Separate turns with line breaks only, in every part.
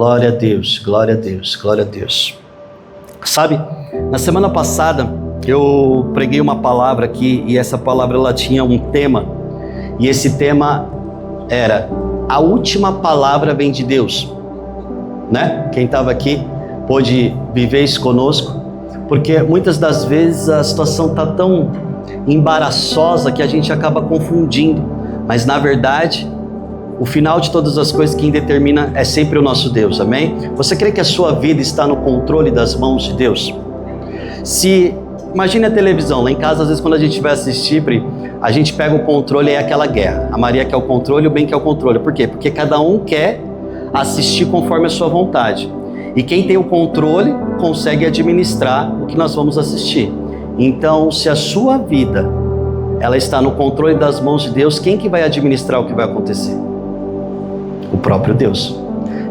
Glória a Deus, glória a Deus, glória a Deus. Sabe, na semana passada eu preguei uma palavra aqui e essa palavra ela tinha um tema e esse tema era: a última palavra vem de Deus, né? Quem estava aqui pôde viver isso conosco, porque muitas das vezes a situação está tão embaraçosa que a gente acaba confundindo, mas na verdade o final de todas as coisas quem determina é sempre o nosso Deus, amém? Você crê que a sua vida está no controle das mãos de Deus? Imagine a televisão, lá em casa às vezes quando a gente vai assistir, a gente pega o controle e é aquela guerra. A Maria quer o controle e o Ben quer o controle. Por quê? Porque cada um quer assistir conforme a sua vontade. E quem tem o controle consegue administrar o que nós vamos assistir. Então, se a sua vida ela está no controle das mãos de Deus, quem que vai administrar o que vai acontecer? O próprio Deus.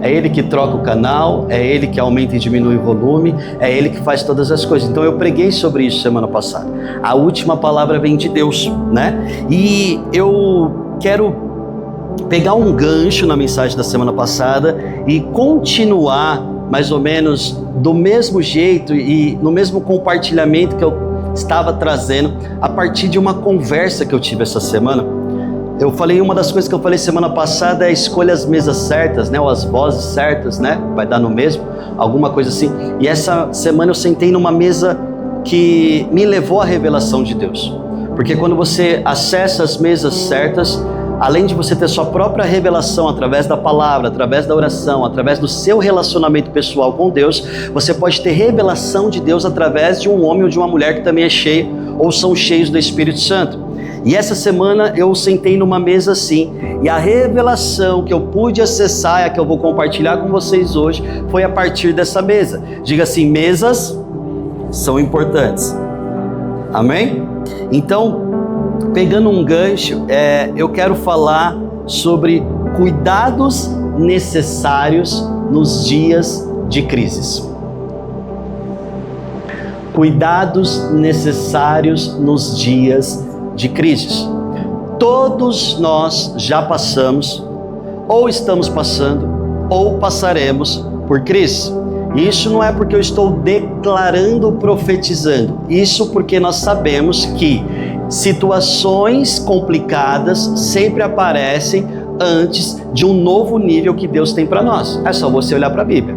É Ele que troca o canal, é Ele que aumenta e diminui o volume, é Ele que faz todas as coisas. Então eu preguei sobre isso semana passada. A última palavra vem de Deus, né? E eu quero pegar um gancho na mensagem da semana passada e continuar mais ou menos do mesmo jeito e no mesmo compartilhamento que eu estava trazendo a partir de uma conversa que eu tive essa semana. Eu falei, uma das coisas que eu falei semana passada é escolha as mesas certas, né? Ou as vozes certas, né? Vai dar no mesmo, alguma coisa assim. E essa semana eu sentei numa mesa que me levou à revelação de Deus. Porque quando você acessa as mesas certas, além de você ter sua própria revelação através da palavra, através da oração, através do seu relacionamento pessoal com Deus, você pode ter revelação de Deus através de um homem ou de uma mulher que também é cheio ou são cheios do Espírito Santo. E essa semana eu sentei numa mesa assim, e a revelação que eu pude acessar, a que eu vou compartilhar com vocês hoje, foi a partir dessa mesa. Diga assim, mesas são importantes. Amém? Então, pegando um gancho, eu quero falar sobre cuidados necessários nos dias de crises. Cuidados necessários nos dias de crises. Todos nós já passamos, ou estamos passando, ou passaremos por crise. Isso não é porque eu estou declarando, profetizando. Isso porque nós sabemos que situações complicadas sempre aparecem antes de um novo nível que Deus tem para nós. É só você olhar para a Bíblia.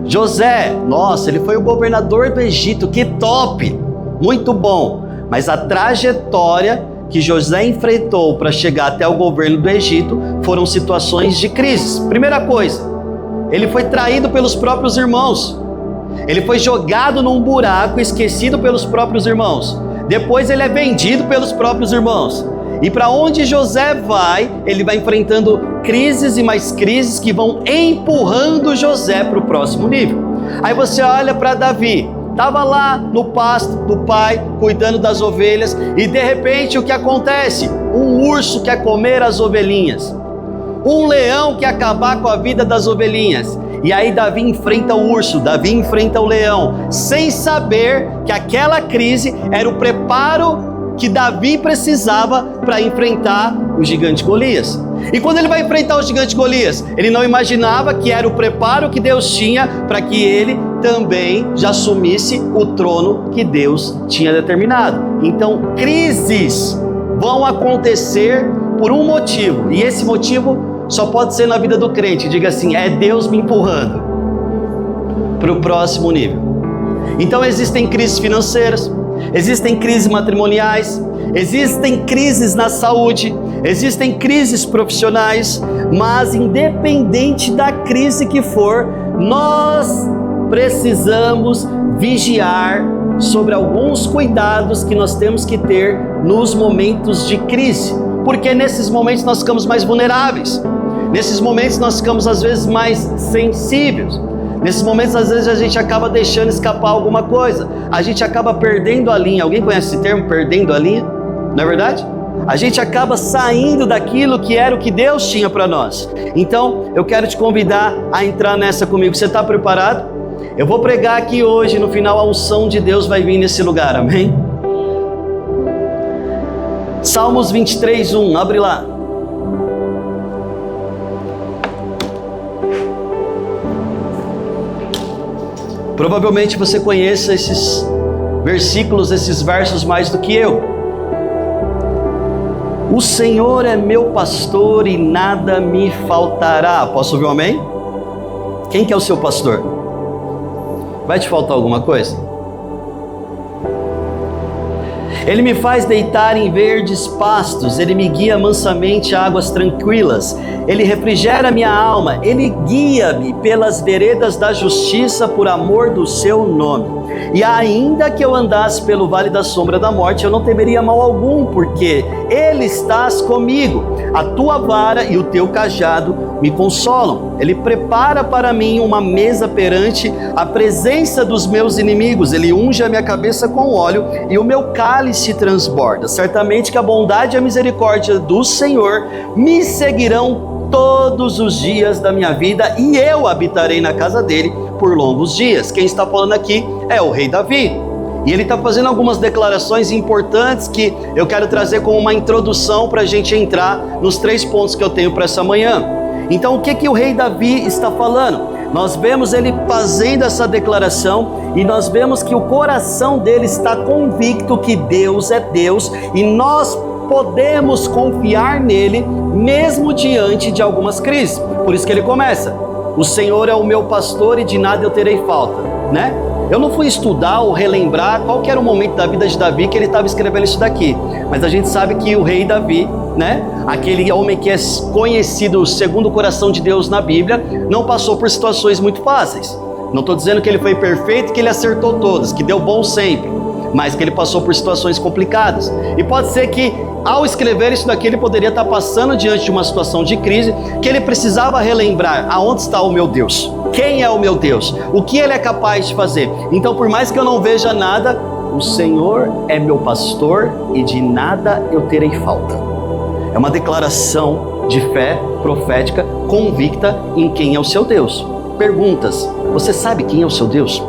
José, nossa, ele foi o governador do Egito, que top, muito bom. Mas a trajetória que José enfrentou para chegar até o governo do Egito foram situações de crise. Primeira coisa, ele foi traído pelos próprios irmãos. Ele foi jogado num buraco, esquecido pelos próprios irmãos. Depois ele é vendido pelos próprios irmãos. E para onde José vai, ele vai enfrentando crises e mais crises que vão empurrando José para o próximo nível. Aí você olha para Davi. Estava lá no pasto do pai, cuidando das ovelhas, e de repente o que acontece? Um urso quer comer as ovelhinhas. Um leão quer acabar com a vida das ovelhinhas. E aí Davi enfrenta o urso, Davi enfrenta o leão, sem saber que aquela crise era o preparo que Davi precisava para enfrentar o gigante Golias. E quando ele vai enfrentar o gigante Golias, ele não imaginava que era o preparo que Deus tinha para que ele também já assumisse o trono que Deus tinha determinado. Então, crises vão acontecer por um motivo, e esse motivo só pode ser na vida do crente. Diga assim, é Deus me empurrando para o próximo nível. Então existem crises financeiras, existem crises matrimoniais, existem crises na saúde, existem crises profissionais, mas independente da crise que for, nós precisamos vigiar sobre alguns cuidados que nós temos que ter nos momentos de crise, porque nesses momentos nós ficamos mais vulneráveis, nesses momentos nós ficamos às vezes mais sensíveis, nesses momentos às vezes a gente acaba deixando escapar alguma coisa, a gente acaba perdendo a linha. Alguém conhece esse termo, perdendo a linha? Não é verdade? A gente acaba saindo daquilo que era o que Deus tinha para nós. Então eu quero te convidar a entrar nessa comigo. Você está preparado? Eu vou pregar aqui hoje, no final a unção de Deus vai vir nesse lugar, amém? Salmos 23:1, abre lá. Provavelmente você conheça esses versículos, esses versos mais do que eu. O Senhor é meu pastor e nada me faltará. Posso ouvir um amém? Quem que é o seu pastor? Vai te faltar alguma coisa? Ele me faz deitar em verdes pastos, Ele me guia mansamente a águas tranquilas, Ele refrigera minha alma, Ele guia-me pelas veredas da justiça por amor do seu nome. E ainda que eu andasse pelo vale da sombra da morte, eu não temeria mal algum, porque Ele estás comigo. A tua vara e o teu cajado me consolam. Ele prepara para mim uma mesa perante a presença dos meus inimigos. Ele unge a minha cabeça com óleo e o meu cálice transborda. Certamente que a bondade e a misericórdia do Senhor me seguirão todos os dias da minha vida e eu habitarei na casa dele por longos dias. Quem está falando aqui é o rei Davi. E ele está fazendo algumas declarações importantes que eu quero trazer como uma introdução para a gente entrar nos 3 pontos que eu tenho para essa manhã. Então, o que o rei Davi está falando? Nós vemos ele fazendo essa declaração e nós vemos que o coração dele está convicto que Deus é Deus e nós podemos confiar nele mesmo diante de algumas crises. Por isso que ele começa: o Senhor é o meu pastor e de nada eu terei falta, né? Eu não fui estudar ou relembrar qual que era o momento da vida de Davi que ele estava escrevendo isso daqui, mas a gente sabe que o rei Davi, né, aquele homem que é conhecido segundo o coração de Deus na Bíblia, não passou por situações muito fáceis. Não estou dizendo que ele foi perfeito, que ele acertou todas, que deu bom sempre, mas que ele passou por situações complicadas. E pode ser que ao escrever isso daqui ele poderia estar passando diante de uma situação de crise, que ele precisava relembrar: aonde está o meu Deus? Quem é o meu Deus? O que ele é capaz de fazer? Então, por mais que eu não veja nada, o Senhor é meu pastor e de nada eu terei falta. É uma declaração de fé profética convicta em quem é o seu Deus. Perguntas: você sabe quem é o seu Deus?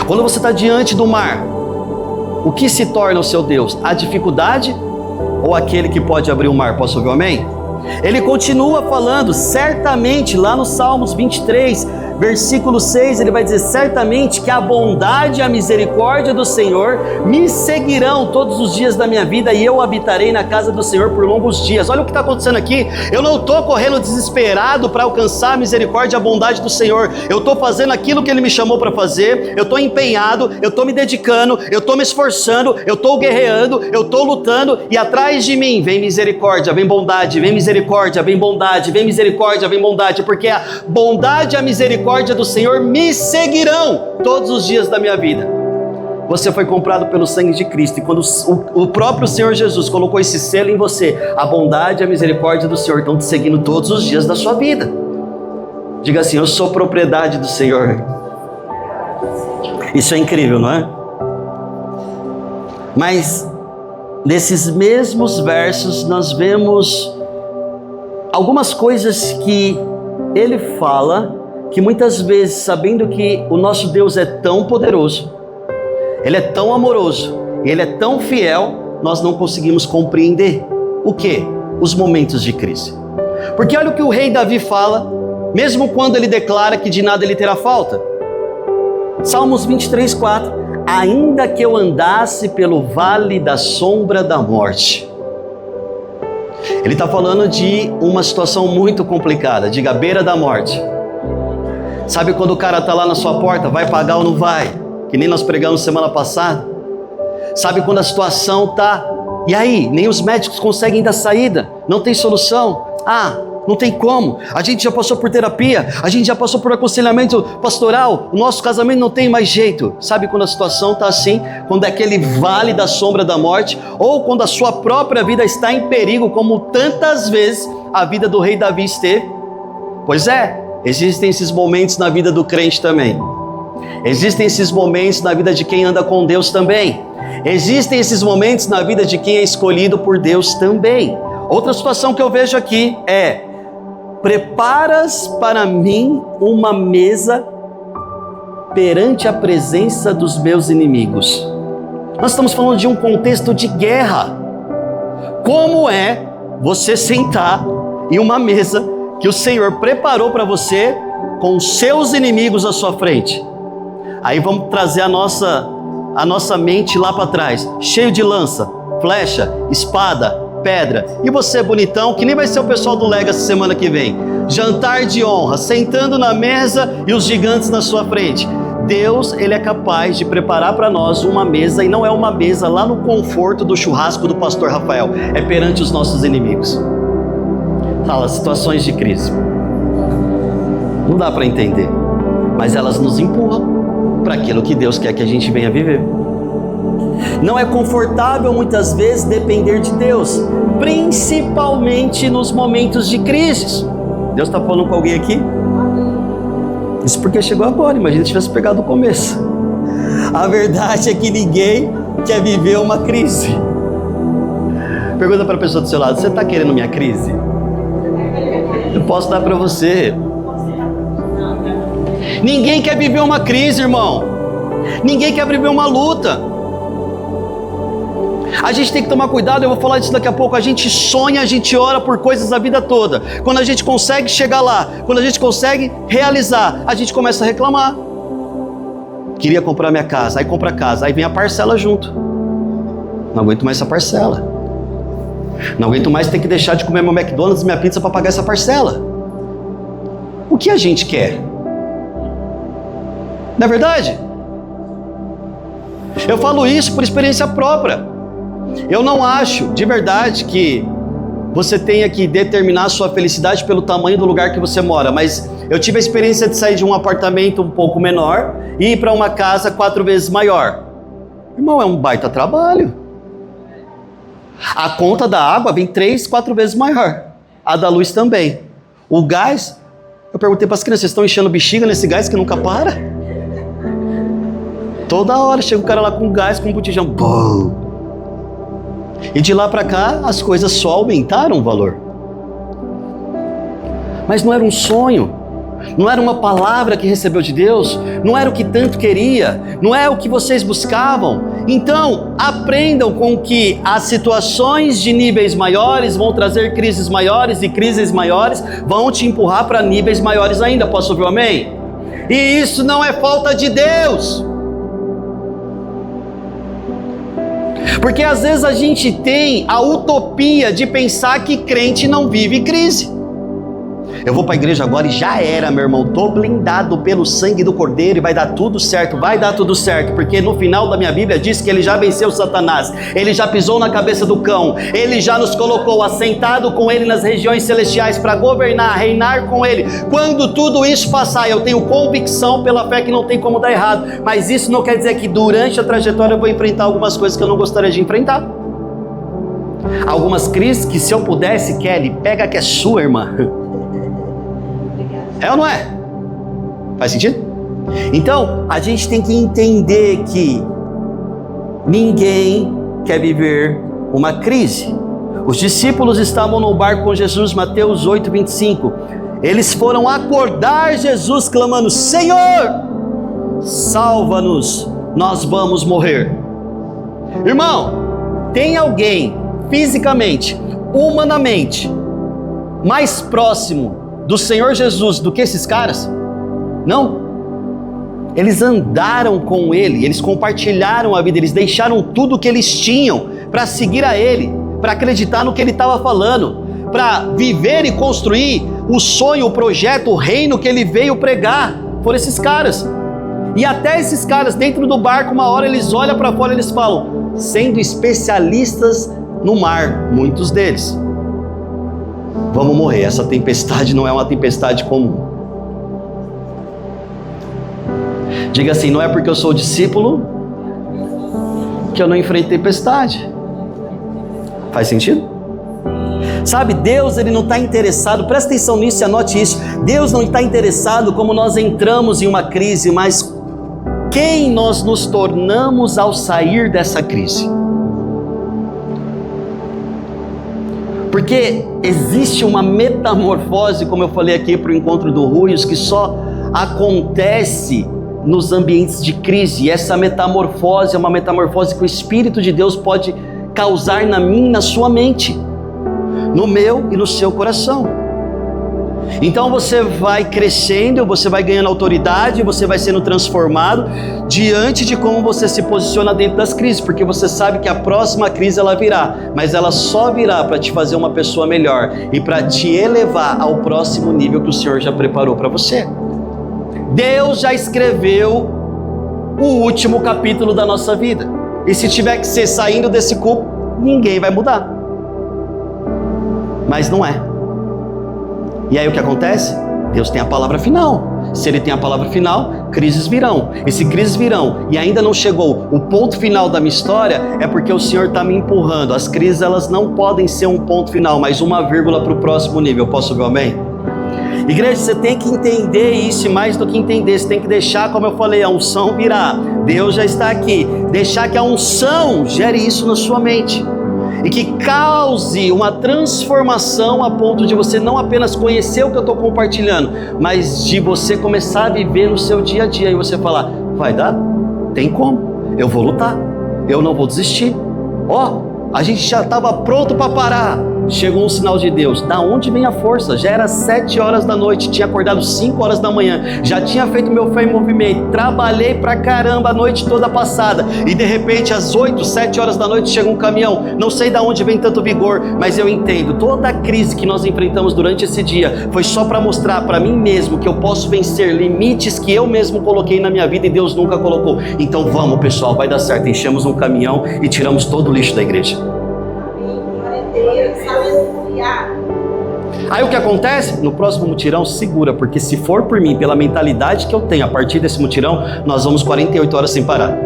Quando você está diante do mar, o que se torna o seu Deus? A dificuldade ou aquele que pode abrir o mar? Posso ouvir um amém? Ele continua falando, certamente, lá no Salmos 23, versículo 6, ele vai dizer: certamente que a bondade e a misericórdia do Senhor me seguirão todos os dias da minha vida e eu habitarei na casa do Senhor por longos dias. Olha o que está acontecendo aqui. Eu não estou correndo desesperado para alcançar a misericórdia e a bondade do Senhor. Eu estou fazendo aquilo que Ele me chamou para fazer, eu estou empenhado, eu estou me dedicando, eu estou me esforçando, eu estou guerreando, eu estou lutando e atrás de mim vem misericórdia, vem bondade, vem misericórdia, vem bondade, vem misericórdia, vem bondade, porque a bondade e a misericórdia do Senhor me seguirão todos os dias da minha vida. Você foi comprado pelo sangue de Cristo e quando o próprio Senhor Jesus colocou esse selo em você, a bondade e a misericórdia do Senhor estão te seguindo todos os dias da sua vida. Diga assim: eu sou propriedade do Senhor. Isso é incrível, não é? Mas nesses mesmos versos nós vemos algumas coisas que ele fala, que muitas vezes, sabendo que o nosso Deus é tão poderoso, Ele é tão amoroso, Ele é tão fiel, nós não conseguimos compreender. O quê? Os momentos de crise. Porque olha o que o rei Davi fala, mesmo quando ele declara que de nada ele terá falta. Salmos 23, 4. Ainda que eu andasse pelo vale da sombra da morte. Ele está falando de uma situação muito complicada, diga, à beira da morte. Sabe quando o cara está lá na sua porta, vai pagar ou não vai? Que nem nós pregamos semana passada. Sabe quando a situação está... E aí, nem os médicos conseguem dar saída, não tem solução. Não tem como, a gente já passou por terapia, a gente já passou por aconselhamento pastoral, o nosso casamento não tem mais jeito. Sabe quando a situação está assim, quando é aquele vale da sombra da morte, ou quando a sua própria vida está em perigo, como tantas vezes a vida do rei Davi esteve? Pois é, existem esses momentos na vida do crente também. Existem esses momentos na vida de quem anda com Deus também. Existem esses momentos na vida de quem é escolhido por Deus também. Outra situação que eu vejo aqui é: preparas para mim uma mesa perante a presença dos meus inimigos. Nós estamos falando de um contexto de guerra. Como é você sentar em uma mesa que o Senhor preparou para você com os seus inimigos à sua frente? Aí vamos trazer a nossa mente lá para trás, cheio de lança, flecha, espada, pedra. E você, bonitão, que nem vai ser o pessoal do Legacy semana que vem. Jantar de honra, sentando na mesa e os gigantes na sua frente. Deus, Ele é capaz de preparar para nós uma mesa, e não é uma mesa lá no conforto do churrasco do pastor Rafael, é perante os nossos inimigos. Fala, situações de crise. Não dá para entender, mas elas nos empurram para aquilo que Deus quer que a gente venha viver. Não é confortável muitas vezes depender de Deus, principalmente nos momentos de crises. Deus está falando com alguém aqui? Isso porque chegou agora, imagina se tivesse pegado o começo. A verdade é que ninguém quer viver uma crise. Pergunta para a pessoa do seu lado, você está querendo minha crise? Eu posso dar para você. Ninguém quer viver uma crise, irmão. Ninguém quer viver uma luta. A gente tem que tomar cuidado, eu vou falar disso daqui a pouco. A gente sonha, a gente ora por coisas a vida toda. Quando a gente consegue chegar lá, quando a gente consegue realizar, a gente começa a reclamar. Queria comprar minha casa, aí compra a casa, aí vem a parcela junto. Não aguento mais essa parcela. Não aguento mais ter que deixar de comer meu McDonald's e minha pizza para pagar essa parcela. O que a gente quer? Não é verdade? Eu falo isso por experiência própria. Eu não acho, de verdade, que você tenha que determinar a sua felicidade pelo tamanho do lugar que você mora, mas eu tive a experiência de sair de um apartamento um pouco menor e ir para uma casa 4 vezes maior. Irmão, é um baita trabalho. A conta da água vem 3, 4 vezes maior. A da luz também. O gás, eu perguntei para as crianças, vocês estão enchendo bexiga nesse gás que nunca para? Toda hora chega o cara lá com gás, com um botijão. Bum. E de lá para cá, as coisas só aumentaram o valor. Mas não era um sonho, não era uma palavra que recebeu de Deus, não era o que tanto queria, não é o que vocês buscavam. Então, aprendam com que as situações de níveis maiores vão trazer crises maiores, e crises maiores vão te empurrar para níveis maiores ainda. Posso ouvir um amém? E isso não é falta de Deus. Porque às vezes a gente tem a utopia de pensar que crente não vive crise. Eu vou para a igreja agora e já era, meu irmão, estou blindado pelo sangue do Cordeiro e vai dar tudo certo, porque no final da minha Bíblia diz que ele já venceu Satanás, ele já pisou na cabeça do cão, ele já nos colocou assentado com ele nas regiões celestiais para governar, reinar com ele. Quando tudo isso passar, eu tenho convicção pela fé que não tem como dar errado, mas isso não quer dizer que durante a trajetória eu vou enfrentar algumas coisas que eu não gostaria de enfrentar. Algumas crises que, se eu pudesse, Kelly, pega que é sua, irmã. É ou não é? Faz sentido? Então, a gente tem que entender que ninguém quer viver uma crise. Os discípulos estavam no barco com Jesus, Mateus 8, 25. Eles foram acordar Jesus clamando: Senhor, salva-nos, nós vamos morrer. Irmão, tem alguém fisicamente, humanamente, mais próximo do Senhor Jesus do que esses caras? Não. Eles andaram com Ele, eles compartilharam a vida, eles deixaram tudo o que eles tinham para seguir a Ele, para acreditar no que Ele estava falando, para viver e construir o sonho, o projeto, o reino que Ele veio pregar. Foram esses caras. E até esses caras dentro do barco, uma hora eles olham para fora e eles falam, sendo especialistas no mar, muitos deles: vamos morrer, essa tempestade não é uma tempestade comum. Diga assim: não é porque eu sou discípulo que eu não enfrento tempestade. Faz sentido? Sabe, Deus, Ele não está interessado, presta atenção nisso e anote isso, Deus não está interessado como nós entramos em uma crise, mas quem nós nos tornamos ao sair dessa crise. Porque existe uma metamorfose, como eu falei aqui para o encontro do Ruios, que só acontece nos ambientes de crise. E essa metamorfose é uma metamorfose que o Espírito de Deus pode causar na minha e na sua mente, no meu e no seu coração. Então você vai crescendo, você vai ganhando autoridade, você vai sendo transformado diante de como você se posiciona dentro das crises, porque você sabe que a próxima crise ela virá, mas ela só virá para te fazer uma pessoa melhor e para te elevar ao próximo nível que o Senhor já preparou para você. Deus já escreveu o último capítulo da nossa vida, e se tiver que ser saindo desse cubo, ninguém vai mudar, mas não é. E aí o que acontece? Deus tem a palavra final. Se Ele tem a palavra final, crises virão. E se crises virão e ainda não chegou o ponto final da minha história, é porque o Senhor está me empurrando. As crises elas não podem ser um ponto final, mas uma vírgula para o próximo nível. Posso ouvir um amém? Igreja, você tem que entender isso, e mais do que entender, você tem que deixar, como eu falei, a unção virá. Deus já está aqui. Deixar que a unção gere isso na sua mente. E que cause uma transformação a ponto de você não apenas conhecer o que eu estou compartilhando, mas de você começar a viver no seu dia a dia. E você falar, vai dar? Tem como? Eu vou lutar. Eu não vou desistir. A gente já estava pronto para parar. Chegou um sinal de Deus. Da onde vem a força? Já era 7 horas da noite, tinha acordado 5 horas da manhã, já tinha feito meu fé em movimento, trabalhei pra caramba a noite toda passada, e de repente às 8, 7 horas da noite chega um caminhão. Não sei da onde vem tanto vigor, mas eu entendo, toda a crise que nós enfrentamos durante esse dia foi só para mostrar para mim mesmo que eu posso vencer limites que eu mesmo coloquei na minha vida e Deus nunca colocou. Então vamos, pessoal, vai dar certo. Enchemos um caminhão e tiramos todo o lixo da igreja. Aí o que acontece? No próximo mutirão, segura, porque se for por mim, pela mentalidade que eu tenho a partir desse mutirão, nós vamos 48 horas sem parar.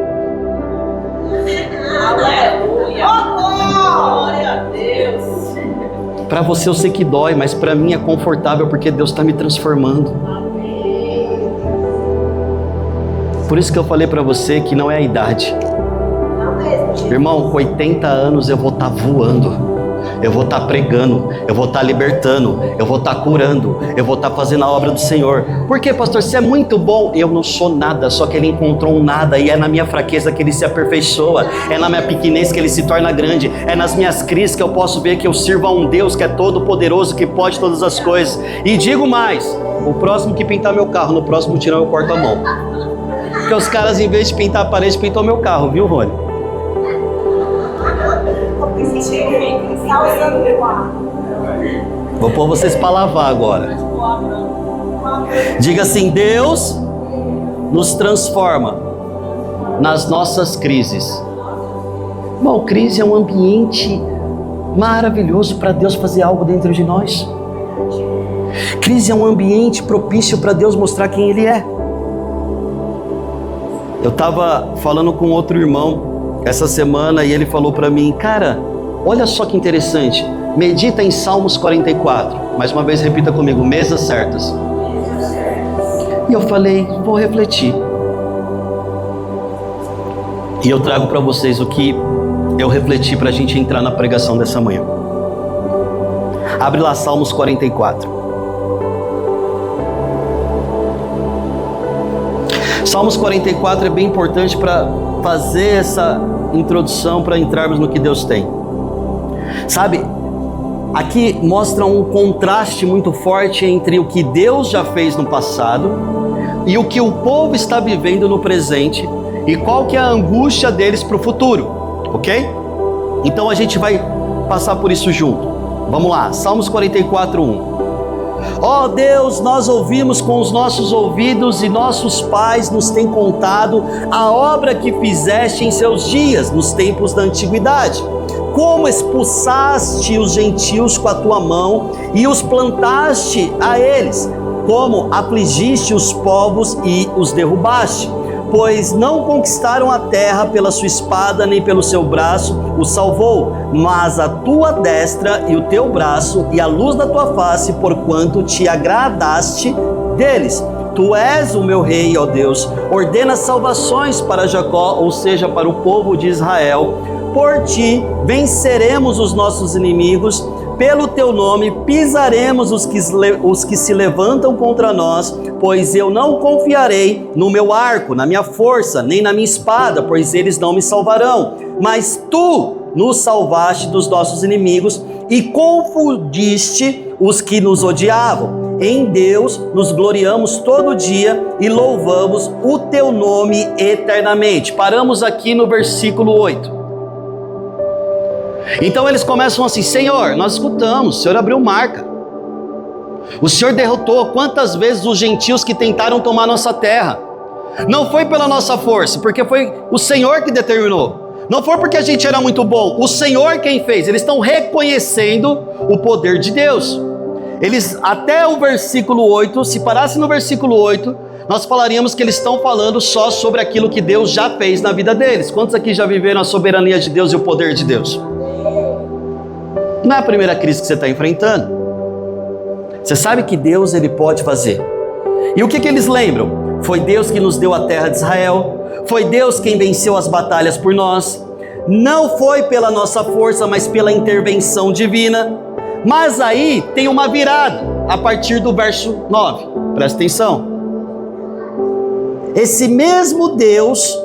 Aleluia! Glória a Deus!
Para você eu sei que dói, mas para mim é confortável, porque Deus está me transformando. Por isso que eu falei para você que não é a idade. Irmão, com 80 anos eu vou estar voando. Eu vou estar pregando, eu vou estar libertando, eu vou estar curando, eu vou estar fazendo a obra do Senhor. Por quê, pastor? Você é muito bom. Eu não sou nada, só que Ele encontrou um nada, e é na minha fraqueza que Ele se aperfeiçoa, é na minha pequenez que Ele se torna grande, é nas minhas crises que eu posso ver que eu sirvo a um Deus que é todo poderoso, que pode todas as coisas. E digo mais, o próximo que pintar meu carro, no próximo tirão eu corto a mão. Porque os caras, em vez de pintar a parede, pintou meu carro, viu, Rony? Vou pôr vocês para lavar agora. Diga assim: Deus nos transforma nas nossas crises. Bom, crise é um ambiente maravilhoso para Deus fazer algo dentro de nós. Crise é um ambiente propício para Deus mostrar quem Ele é. Eu estava falando com outro irmão essa semana e ele falou para mim: cara, olha só que interessante, medita em Salmos 44. Mais uma vez repita comigo: mesas certas. E eu falei: vou refletir. E eu trago para vocês o que eu refleti para a gente entrar na pregação dessa manhã. Abre lá Salmos 44. Salmos 44 é bem importante para fazer essa introdução, para entrarmos no que Deus tem. Sabe, aqui mostra um contraste muito forte entre o que Deus já fez no passado e o que o povo está vivendo no presente, e qual que é a angústia deles para o futuro, ok? Então a gente vai passar por isso junto. Vamos lá, Salmos 44, 1. Ó Deus, nós ouvimos com os nossos ouvidos e nossos pais nos têm contado a obra que fizeste em seus dias, nos tempos da antiguidade. Como expulsaste os gentios com a tua mão e os plantaste a eles, como afligiste os povos e os derrubaste. Pois não conquistaram a terra pela sua espada, nem pelo seu braço os salvou, mas a tua destra e o teu braço e a luz da tua face, porquanto te agradaste deles. Tu és o meu rei, ó Deus, ordena salvações para Jacó, ou seja, para o povo de Israel. Por ti venceremos os nossos inimigos, pelo teu nome pisaremos os que se levantam contra nós, pois eu não confiarei no meu arco, na minha força, nem na minha espada, pois eles não me salvarão. Mas tu nos salvaste dos nossos inimigos e confundiste os que nos odiavam. em Deus nos gloriamos todo dia e louvamos o teu nome eternamente. Paramos aqui no versículo 8. Então eles começam assim: Senhor, nós escutamos, o Senhor abriu marca. O Senhor derrotou quantas vezes os gentios que tentaram tomar nossa terra. Não foi pela nossa força, porque foi o Senhor que determinou. Não foi porque a gente era muito bom, o Senhor quem fez. Eles estão reconhecendo o poder de Deus. Eles, até o versículo 8, se parasse no versículo 8, nós falaríamos que eles estão falando só sobre aquilo que Deus já fez na vida deles. Quantos aqui já viveram a soberania de Deus e o poder de Deus? Não é a primeira crise que você está enfrentando. Você sabe que Deus, Ele pode fazer. E o que eles lembram? Foi Deus que nos deu a terra de Israel. Foi Deus quem venceu as batalhas por nós. Não foi pela nossa força, mas pela intervenção divina. Mas aí tem uma virada, a partir do verso 9. Presta atenção. Esse mesmo Deus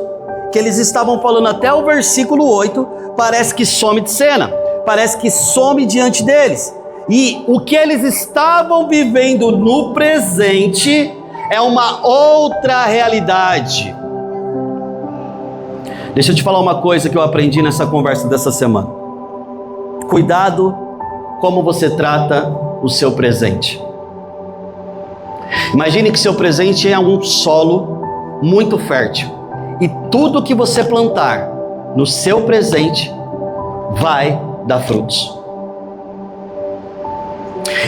que eles estavam falando até o versículo 8, parece que some de cena. Parece que some diante deles. E o que eles estavam vivendo no presente é uma outra realidade. Deixa eu te falar uma coisa que eu aprendi nessa conversa dessa semana. Cuidado como você trata o seu presente. Imagine que seu presente é um solo muito fértil. E tudo que você plantar no seu presente vai dar frutos.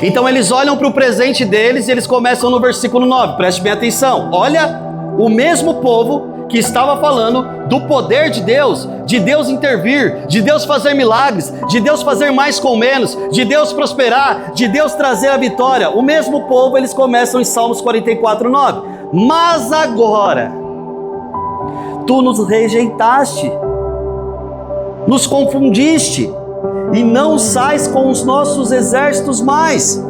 Então eles olham para o presente deles e eles começam no versículo 9, preste bem atenção. Olha, o mesmo povo que estava falando do poder de Deus intervir, de Deus fazer milagres, de Deus fazer mais com menos, de Deus prosperar, de Deus trazer a vitória. O mesmo povo, eles começam em Salmos 44, 9. Mas agora, tu nos rejeitaste, nos confundiste, e não sais com os nossos exércitos mais.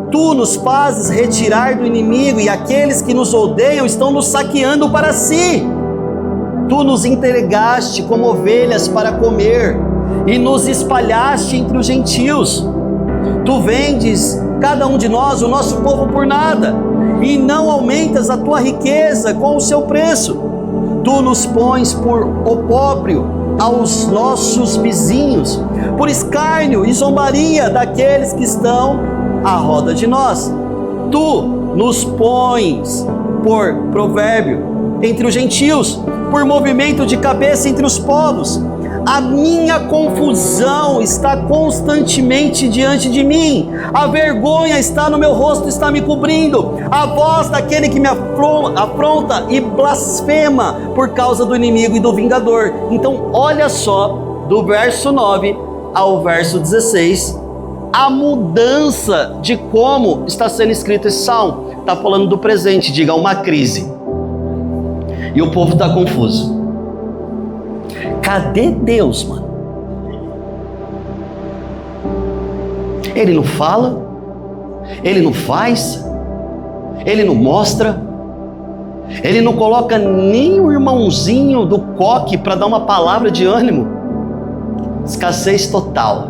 Tu nos fazes retirar do inimigo, e aqueles que nos odeiam estão nos saqueando para si. Tu nos entregaste como ovelhas para comer, e nos espalhaste entre os gentios. Tu vendes cada um de nós, o nosso povo, por nada, e não aumentas a tua riqueza com o seu preço. Tu nos pões por opróbrio aos nossos vizinhos, por escárnio e zombaria daqueles que estão à roda de nós. Tu nos pões por provérbio entre os gentios, por movimento de cabeça entre os povos. A minha confusão está constantemente diante de mim, a vergonha está no meu rosto, está me cobrindo, a voz daquele que me afronta e blasfema por causa do inimigo e do vingador. Então olha só, do verso 9 ao verso 16, a mudança de como está sendo escrito esse salmo. Está falando do presente, diga, uma crise, e o povo está confuso. Cadê Deus, mano? Ele não fala, Ele não faz, Ele não mostra, Ele não coloca nem o irmãozinho do coque para dar uma palavra de ânimo. Escassez total,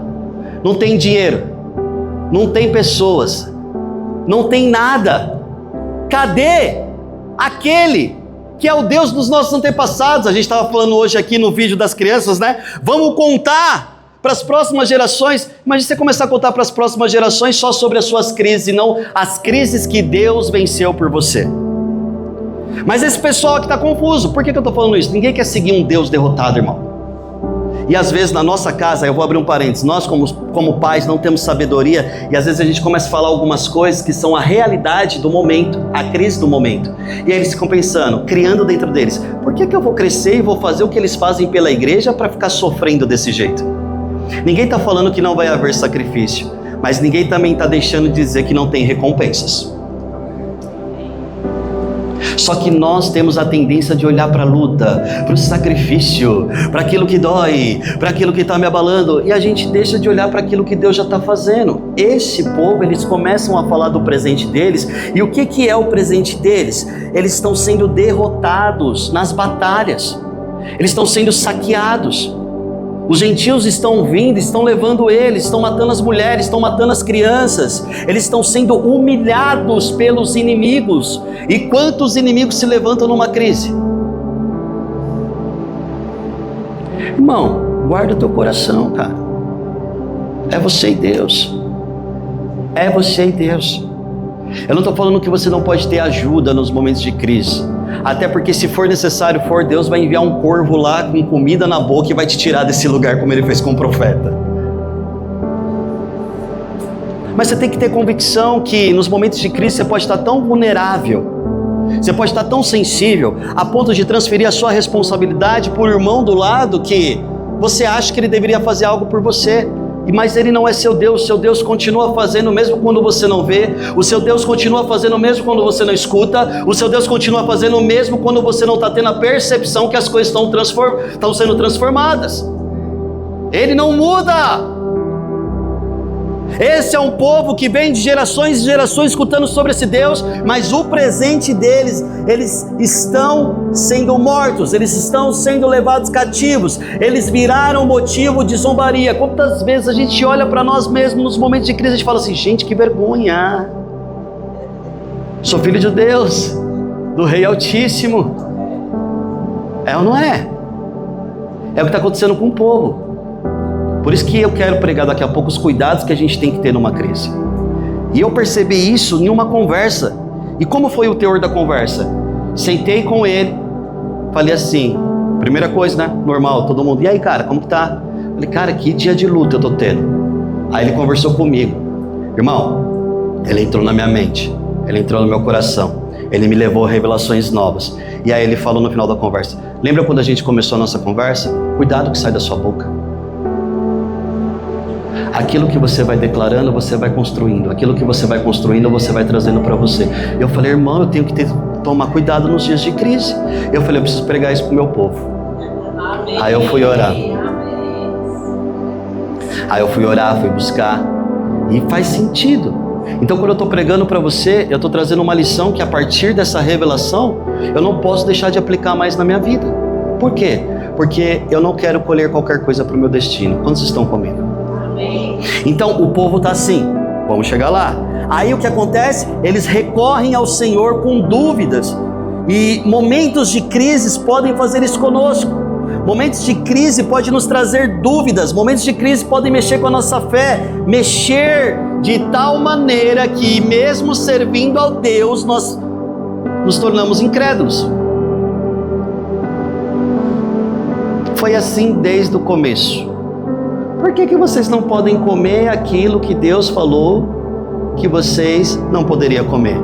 não tem dinheiro, não tem pessoas, não tem nada. Cadê aquele que é o Deus dos nossos antepassados? A gente estava falando hoje aqui no vídeo das crianças, né? Vamos contar para as próximas gerações. Imagina você começar a contar para as próximas gerações só sobre as suas crises, e não as crises que Deus venceu por você. Mas esse pessoal aqui está confuso. Por que eu estou falando isso? Ninguém quer seguir um Deus derrotado, irmão. E às vezes na nossa casa, eu vou abrir um parênteses, nós como pais não temos sabedoria, e às vezes a gente começa a falar algumas coisas que são a realidade do momento, a crise do momento. E aí eles ficam pensando, criando dentro deles, por que eu vou crescer e vou fazer o que eles fazem pela igreja para ficar sofrendo desse jeito? Ninguém está falando que não vai haver sacrifício, mas ninguém também está deixando de dizer que não tem recompensas. Só que nós temos a tendência de olhar para a luta, para o sacrifício, para aquilo que dói, para aquilo que está me abalando, e a gente deixa de olhar para aquilo que Deus já está fazendo. Esse povo, eles começam a falar do presente deles, e o que é o presente deles? Eles estão sendo derrotados nas batalhas, eles estão sendo saqueados. Os gentios estão vindo, estão levando eles, estão matando as mulheres, estão matando as crianças, eles estão sendo humilhados pelos inimigos. E quantos inimigos se levantam numa crise? Irmão, guarda o teu coração, cara. É você e Deus. É você e Deus. Eu não estou falando que você não pode ter ajuda nos momentos de crise. Até porque se for necessário, Deus vai enviar um corvo lá com comida na boca e vai te tirar desse lugar como ele fez com o profeta. Mas você tem que ter convicção que nos momentos de crise você pode estar tão vulnerável, você pode estar tão sensível, a ponto de transferir a sua responsabilidade para o irmão do lado que você acha que ele deveria fazer algo por você. Mas ele não é seu Deus continua fazendo mesmo quando você não vê, o seu Deus continua fazendo mesmo quando você não escuta, o seu Deus continua fazendo mesmo quando você não está tendo a percepção que as coisas estão sendo transformadas. Ele não muda. Esse é um povo que vem de gerações e gerações escutando sobre esse Deus, mas o presente deles, eles estão sendo mortos, eles estão sendo levados cativos, eles viraram motivo de zombaria. Quantas vezes a gente olha para nós mesmos nos momentos de crise e a gente fala assim: gente, que vergonha, sou filho de Deus, do Rei Altíssimo. É ou não é? É o que está acontecendo com o povo. Por isso que eu quero pregar daqui a pouco os cuidados que a gente tem que ter numa crise. E eu percebi isso em uma conversa. E como foi o teor da conversa? Sentei com ele, falei assim, primeira coisa, né? Normal, todo mundo. E aí, cara, como que tá? Falei, cara, que dia de luta eu tô tendo. Aí ele conversou comigo. Irmão, ele entrou na minha mente, ele entrou no meu coração, ele me levou a revelações novas. E aí ele falou no final da conversa: lembra quando a gente começou a nossa conversa? Cuidado que sai da sua boca. Aquilo que você vai declarando, você vai construindo. Aquilo que você vai construindo, você vai trazendo para você. Eu falei, irmão, eu tenho que tomar cuidado nos dias de crise. Eu falei, eu preciso pregar isso pro meu povo. Amém. Aí eu fui orar. Aí eu fui orar, fui buscar. E faz sentido. Então quando eu estou pregando para você, eu estou trazendo uma lição que a partir dessa revelação, eu não posso deixar de aplicar mais na minha vida. Por quê? Porque eu não quero colher qualquer coisa para o meu destino. Quantos estão comigo? Então o povo está assim, vamos chegar lá. Aí o que acontece? Eles recorrem ao Senhor com dúvidas. E momentos de crise podem fazer isso conosco. Momentos de crise podem nos trazer dúvidas. Momentos de crise podem mexer com a nossa fé. Mexer de tal maneira que mesmo servindo ao Deus, nós nos tornamos incrédulos. Foi assim desde o começo. Por que vocês não podem comer aquilo que Deus falou que vocês não poderiam comer?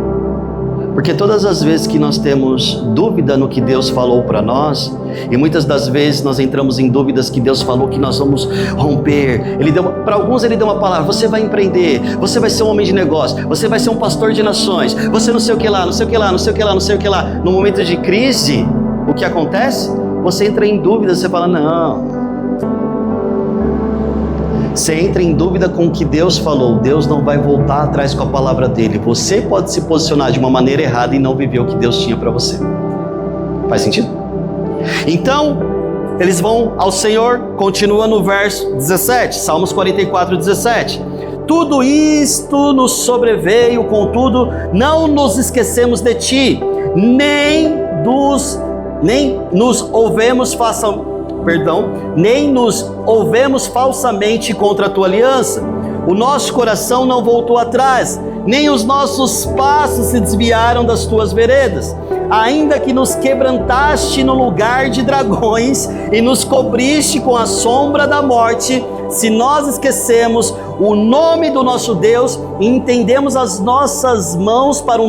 Porque todas as vezes que nós temos dúvida no que Deus falou para nós, e muitas das vezes nós entramos em dúvidas que Deus falou que nós vamos romper. Para alguns ele deu uma palavra: você vai empreender, você vai ser um homem de negócio, você vai ser um pastor de nações, você não sei o que lá, não sei o que lá, não sei o que lá, não sei o que lá. No momento de crise, o que acontece? Você entra em dúvida, você fala, não. Você entra em dúvida com o que Deus falou. Deus não vai voltar atrás com a palavra dele. Você pode se posicionar de uma maneira errada e não viver o que Deus tinha para você. Faz sentido? Então, eles vão ao Senhor, continua no verso 17, Salmos 44, 17. Tudo isto nos sobreveio, contudo, não nos esquecemos de ti, nem nos ouvemos falsamente contra a tua aliança. O nosso coração não voltou atrás, nem os nossos passos se desviaram das tuas veredas. Ainda que nos quebrantaste no lugar de dragões e nos cobriste com a sombra da morte, se nós esquecemos o nome do nosso Deus e estendemos as nossas mãos para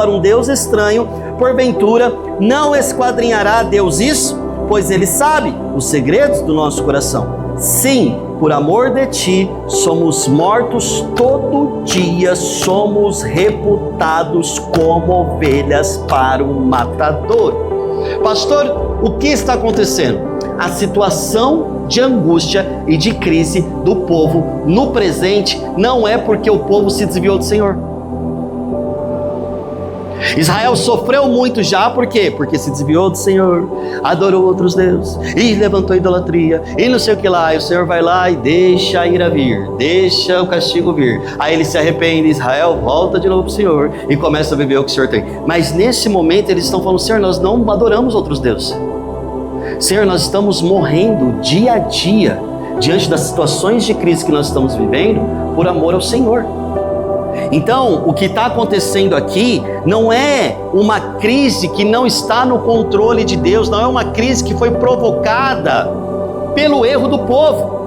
um Deus estranho, porventura não esquadrinhará Deus isso? Pois Ele sabe os segredos do nosso coração. Sim, por amor de Ti, somos mortos todo dia, somos reputados como ovelhas para o matador. Pastor, o que está acontecendo? A situação de angústia e de crise do povo no presente não é porque o povo se desviou do Senhor. Israel sofreu muito já, por quê? Porque se desviou do Senhor, adorou outros deuses, e levantou idolatria, e não sei o que lá, e o Senhor vai lá e deixa a ira vir, deixa o castigo vir, aí ele se arrepende, Israel volta de novo para o Senhor, e começa a viver o que o Senhor tem. Mas nesse momento eles estão falando, Senhor, nós não adoramos outros deuses, Senhor, nós estamos morrendo dia a dia, diante das situações de crise que nós estamos vivendo, por amor ao Senhor. Então, o que está acontecendo aqui não é uma crise que não está no controle de Deus, não é uma crise que foi provocada pelo erro do povo.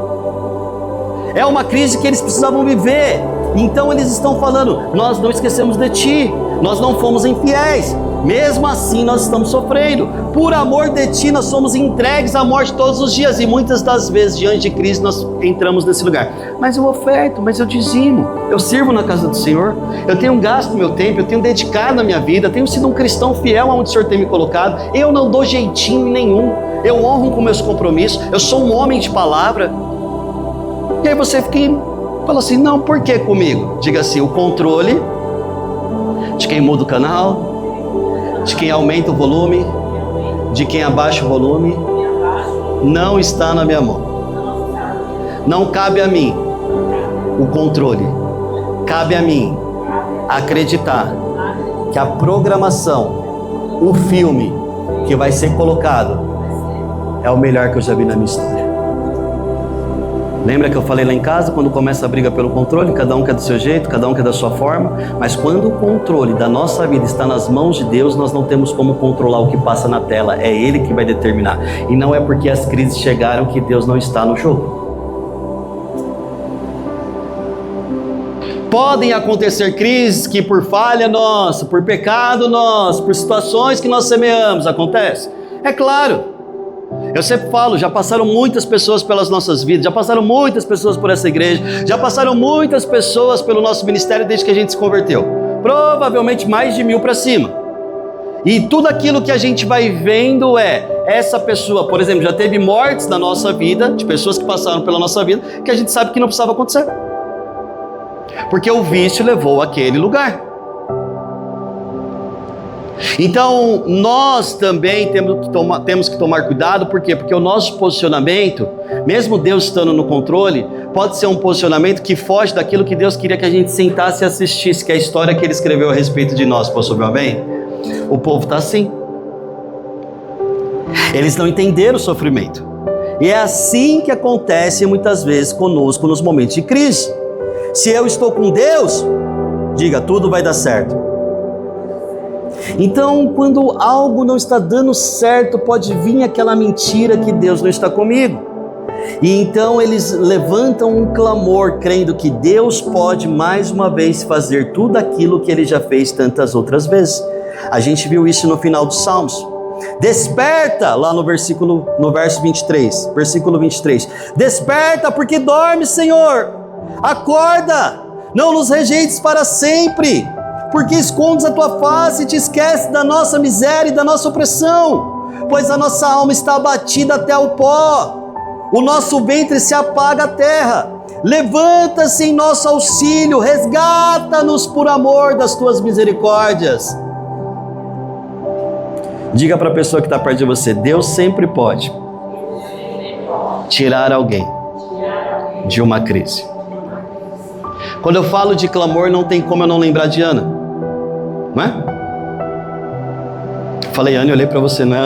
É uma crise que eles precisavam viver. Então eles estão falando, nós não esquecemos de ti, nós não fomos infiéis, mesmo assim nós estamos sofrendo. Por amor de ti nós somos entregues à morte todos os dias, e muitas das vezes diante de crise nós entramos nesse lugar. Mas eu oferto, mas eu dizimo, eu sirvo na casa do Senhor, eu tenho gasto meu tempo, eu tenho dedicado a minha vida, eu tenho sido um cristão fiel aonde o Senhor tem me colocado, eu não dou jeitinho nenhum, eu honro com meus compromissos, eu sou um homem de palavra. E aí você fala assim, não, por que comigo? Diga assim, o controle de quem muda o canal, de quem aumenta o volume, de quem abaixa o volume, não está na minha mão. Não cabe a mim o controle. Cabe a mim acreditar que a programação, o filme que vai ser colocado é o melhor que eu já vi na minha história. Lembra que eu falei lá em casa, quando começa a briga pelo controle, cada um quer do seu jeito, cada um quer da sua forma, mas quando o controle da nossa vida está nas mãos de Deus, nós não temos como controlar o que passa na tela, é Ele que vai determinar. E não é porque as crises chegaram que Deus não está no jogo. Podem acontecer crises que por falha nossa, por pecado nosso, por situações que nós semeamos, acontece? É claro. Eu sempre falo, já passaram muitas pessoas pelas nossas vidas, já passaram muitas pessoas por essa igreja, já passaram muitas pessoas pelo nosso ministério desde que a gente se converteu. Provavelmente mais de 1000 para cima. E tudo aquilo que a gente vai vendo essa pessoa, por exemplo, já teve mortes na nossa vida, de pessoas que passaram pela nossa vida, que a gente sabe que não precisava acontecer. Porque o vício levou àquele lugar. Então, nós também temos que tomar cuidado, por quê? Porque o nosso posicionamento, mesmo Deus estando no controle, pode ser um posicionamento que foge daquilo que Deus queria que a gente sentasse e assistisse, que é a história que Ele escreveu a respeito de nós. Posso ouvir um amém? O povo está assim. Eles não entenderam o sofrimento. E é assim que acontece muitas vezes conosco nos momentos de crise. Se eu estou com Deus, diga, tudo vai dar certo. Então, quando algo não está dando certo, pode vir aquela mentira que Deus não está comigo. E então eles levantam um clamor, crendo que Deus pode mais uma vez fazer tudo aquilo que Ele já fez tantas outras vezes. A gente viu isso no final dos Salmos. Desperta, lá no verso 23, versículo 23. Desperta, porque dorme, Senhor. Acorda, não nos rejeites para sempre. Porque escondes a tua face e te esqueces da nossa miséria e da nossa opressão, pois a nossa alma está abatida até o pó, o nosso ventre se apaga à terra. Levanta-se em nosso auxílio, resgata-nos por amor das tuas misericórdias. Diga para a pessoa que está perto de você, Deus sempre pode tirar alguém de uma crise. Quando eu falo de clamor, não tem como eu não lembrar de Ana. Não é? Falei Ana e olhei para você, não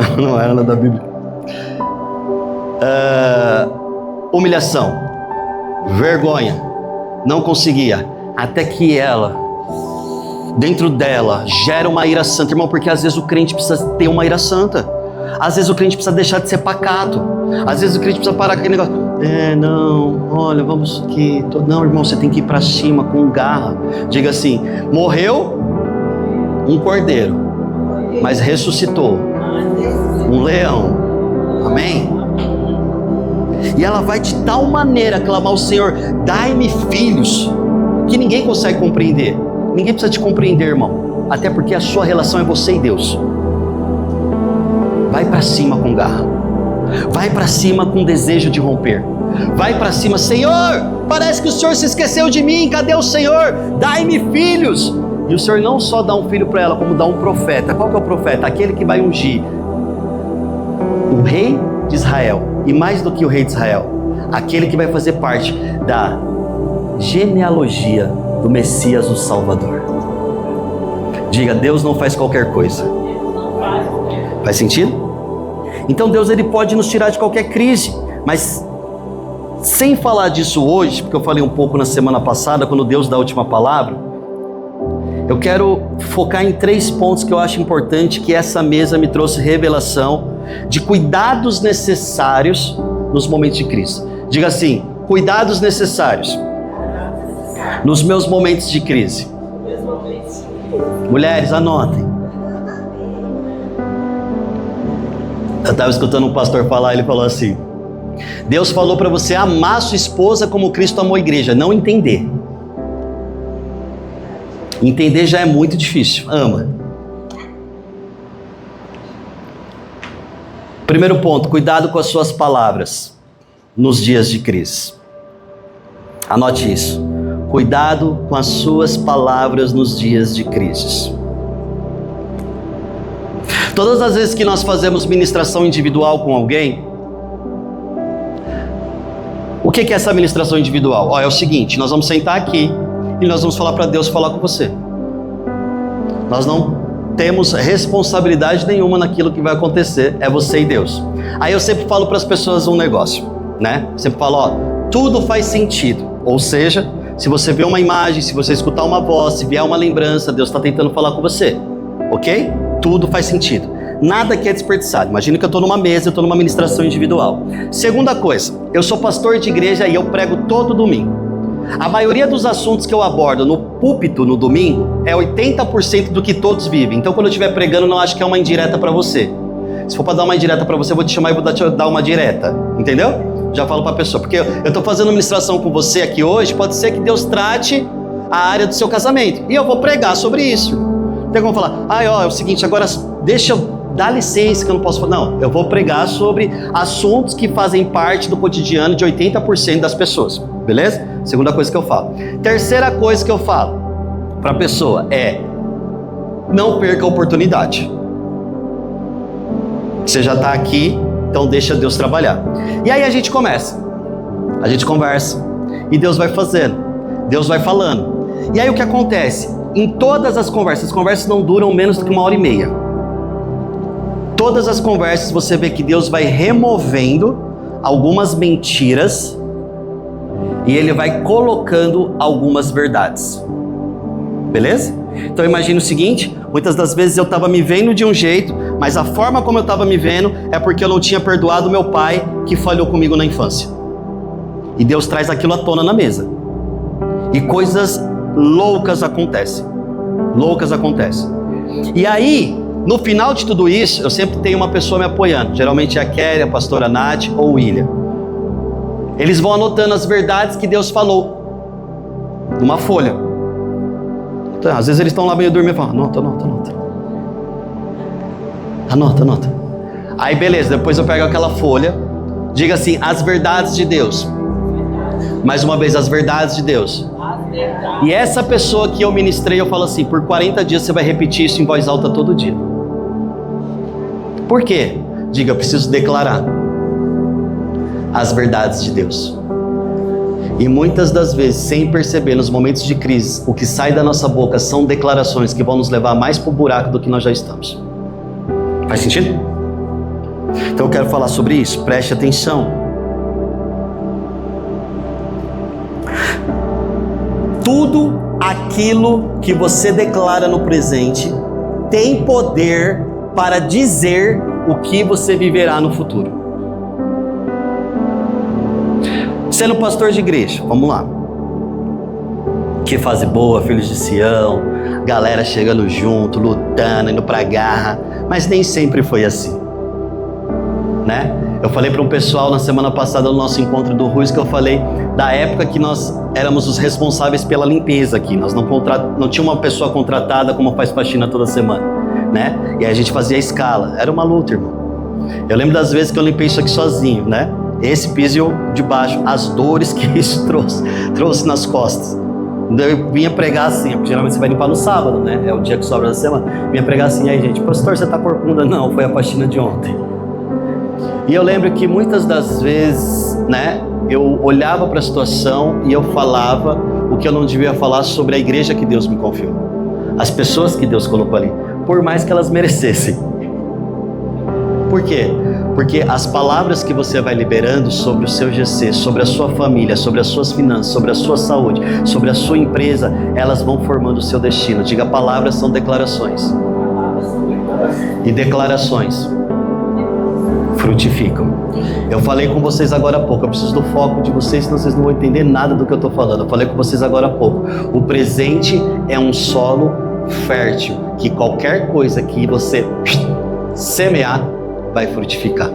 é Ana da Bíblia. Humilhação, vergonha, não conseguia, até que ela, dentro dela, gera uma ira santa. Irmão, porque às vezes o crente precisa ter uma ira santa. Às vezes o crente precisa deixar de ser pacato. Às vezes o crente precisa parar com aquele negócio. Não, olha, vamos que... Não, irmão, você tem que ir para cima com garra. Diga assim, morreu um cordeiro, mas ressuscitou um leão. Amém? E ela vai de tal maneira clamar ao Senhor, dai-me filhos, que ninguém consegue compreender. Ninguém precisa te compreender, irmão. Até porque a sua relação é você e Deus. Vai para cima com garra. Vai para cima com desejo de romper. Vai para cima, Senhor, parece que o Senhor se esqueceu de mim, cadê o Senhor? Dai-me filhos. E o Senhor não só dá um filho para ela, como dá um profeta. Qual que é o profeta? Aquele que vai ungir o rei de Israel. E mais do que o rei de Israel, aquele que vai fazer parte da genealogia do Messias, o Salvador. Diga, Deus não faz qualquer coisa. Faz sentido? Então Deus, ele pode nos tirar de qualquer crise, mas sem falar disso hoje, porque eu falei um pouco na semana passada, quando Deus dá a última palavra, eu quero focar em 3 pontos que eu acho importante, que essa mesa me trouxe revelação de cuidados necessários nos momentos de crise. Diga assim, cuidados necessários nos meus momentos de crise. Mulheres, anotem. Eu estava escutando um pastor falar, ele falou assim: Deus falou para você amar sua esposa como Cristo amou a igreja, não entender. Entender já é muito difícil, ama. Primeiro ponto, cuidado com as suas palavras nos dias de crise. Anote isso. Cuidado com as suas palavras nos dias de crise. Todas as vezes que nós fazemos ministração individual com alguém, o que é essa ministração individual? É o seguinte, nós vamos sentar aqui e nós vamos falar para Deus falar com você. Nós não temos responsabilidade nenhuma naquilo que vai acontecer, é você e Deus. Aí eu sempre falo para as pessoas um negócio, né? Sempre falo, tudo faz sentido. Ou seja, se você vê uma imagem, se você escutar uma voz, se vier uma lembrança, Deus está tentando falar com você, ok? Tudo faz sentido. Nada aqui é desperdiçado. Imagina que eu estou numa mesa, eu estou numa ministração individual. Segunda coisa, eu sou pastor de igreja e eu prego todo domingo. A maioria dos assuntos que eu abordo no púlpito no domingo é 80% do que todos vivem. Então quando eu estiver pregando, não acho que é uma indireta para você. Se for para dar uma indireta para você, eu vou te chamar e vou dar uma direta. Entendeu? Já falo para a pessoa. Porque eu estou fazendo ministração com você aqui hoje, pode ser que Deus trate a área do seu casamento. E eu vou pregar sobre isso. Tem como falar, é o seguinte, agora deixa eu dar licença que eu não posso falar. Não, eu vou pregar sobre assuntos que fazem parte do cotidiano de 80% das pessoas. Beleza? Segunda coisa que eu falo. Terceira coisa que eu falo para a pessoa é: não perca a oportunidade. Você já está aqui, então deixa Deus trabalhar. E aí a gente começa, a gente conversa e Deus vai fazendo, Deus vai falando. E aí o que acontece? Em todas as conversas não duram menos do que 1h30. Todas as conversas você vê que Deus vai removendo algumas mentiras e Ele vai colocando algumas verdades. Beleza? Então imagine o seguinte, muitas das vezes eu estava me vendo de um jeito, mas a forma como eu estava me vendo é porque eu não tinha perdoado meu pai que falhou comigo na infância. E Deus traz aquilo à tona na mesa. E coisas loucas acontecem. Loucas acontecem. E aí, no final de tudo isso, eu sempre tenho uma pessoa me apoiando. Geralmente é a Kelly, a pastora Nath ou o William. Eles vão anotando as verdades que Deus falou numa folha. Então, às vezes eles estão lá meio dormindo e falam, anota. Aí beleza, depois eu pego aquela folha, diga assim, as verdades de Deus. Mais uma vez, as verdades de Deus. E essa pessoa que eu ministrei, eu falo assim, por 40 dias você vai repetir isso em voz alta todo dia. Por quê? Diga, eu preciso declarar as verdades de Deus. E muitas das vezes, sem perceber, nos momentos de crise, o que sai da nossa boca são declarações que vão nos levar mais para o buraco do que nós já estamos. Faz sentido? Então eu quero falar sobre isso, preste atenção. Tudo aquilo que você declara no presente tem poder para dizer o que você viverá no futuro. Sendo pastor de igreja, vamos lá. Que fase boa, filhos de Sião, galera chegando junto, lutando, indo pra garra, mas nem sempre foi assim, né? Eu falei para um pessoal na semana passada no nosso encontro do Ruiz, que eu falei da época que nós éramos os responsáveis pela limpeza aqui. Nós não tinha uma pessoa contratada como faz faxina toda semana, né? E aí a gente fazia a escala. Era uma luta, irmão. Eu lembro das vezes que eu limpei isso aqui sozinho, né? Esse piso de baixo, as dores que isso trouxe nas costas. Eu vinha pregar assim, porque geralmente você vai limpar no sábado, né? É o dia que sobra da semana. Vinha pregar assim, aí gente, pastor, você tá corcunda? Não, foi a faxina de ontem. E eu lembro que muitas das vezes, né, eu olhava para a situação e eu falava o que eu não devia falar sobre a igreja que Deus me confiou. As pessoas que Deus colocou ali, por mais que elas merecessem. Por quê? Porque as palavras que você vai liberando sobre o seu GC, sobre a sua família, sobre as suas finanças, sobre a sua saúde, sobre a sua empresa, elas vão formando o seu destino. Diga, palavras são declarações. E declarações frutificam. Eu falei com vocês agora há pouco, eu preciso do foco de vocês, senão vocês não vão entender nada do que eu estou falando. Eu falei com vocês agora há pouco. O presente é um solo fértil, que qualquer coisa que você semear, vai frutificar.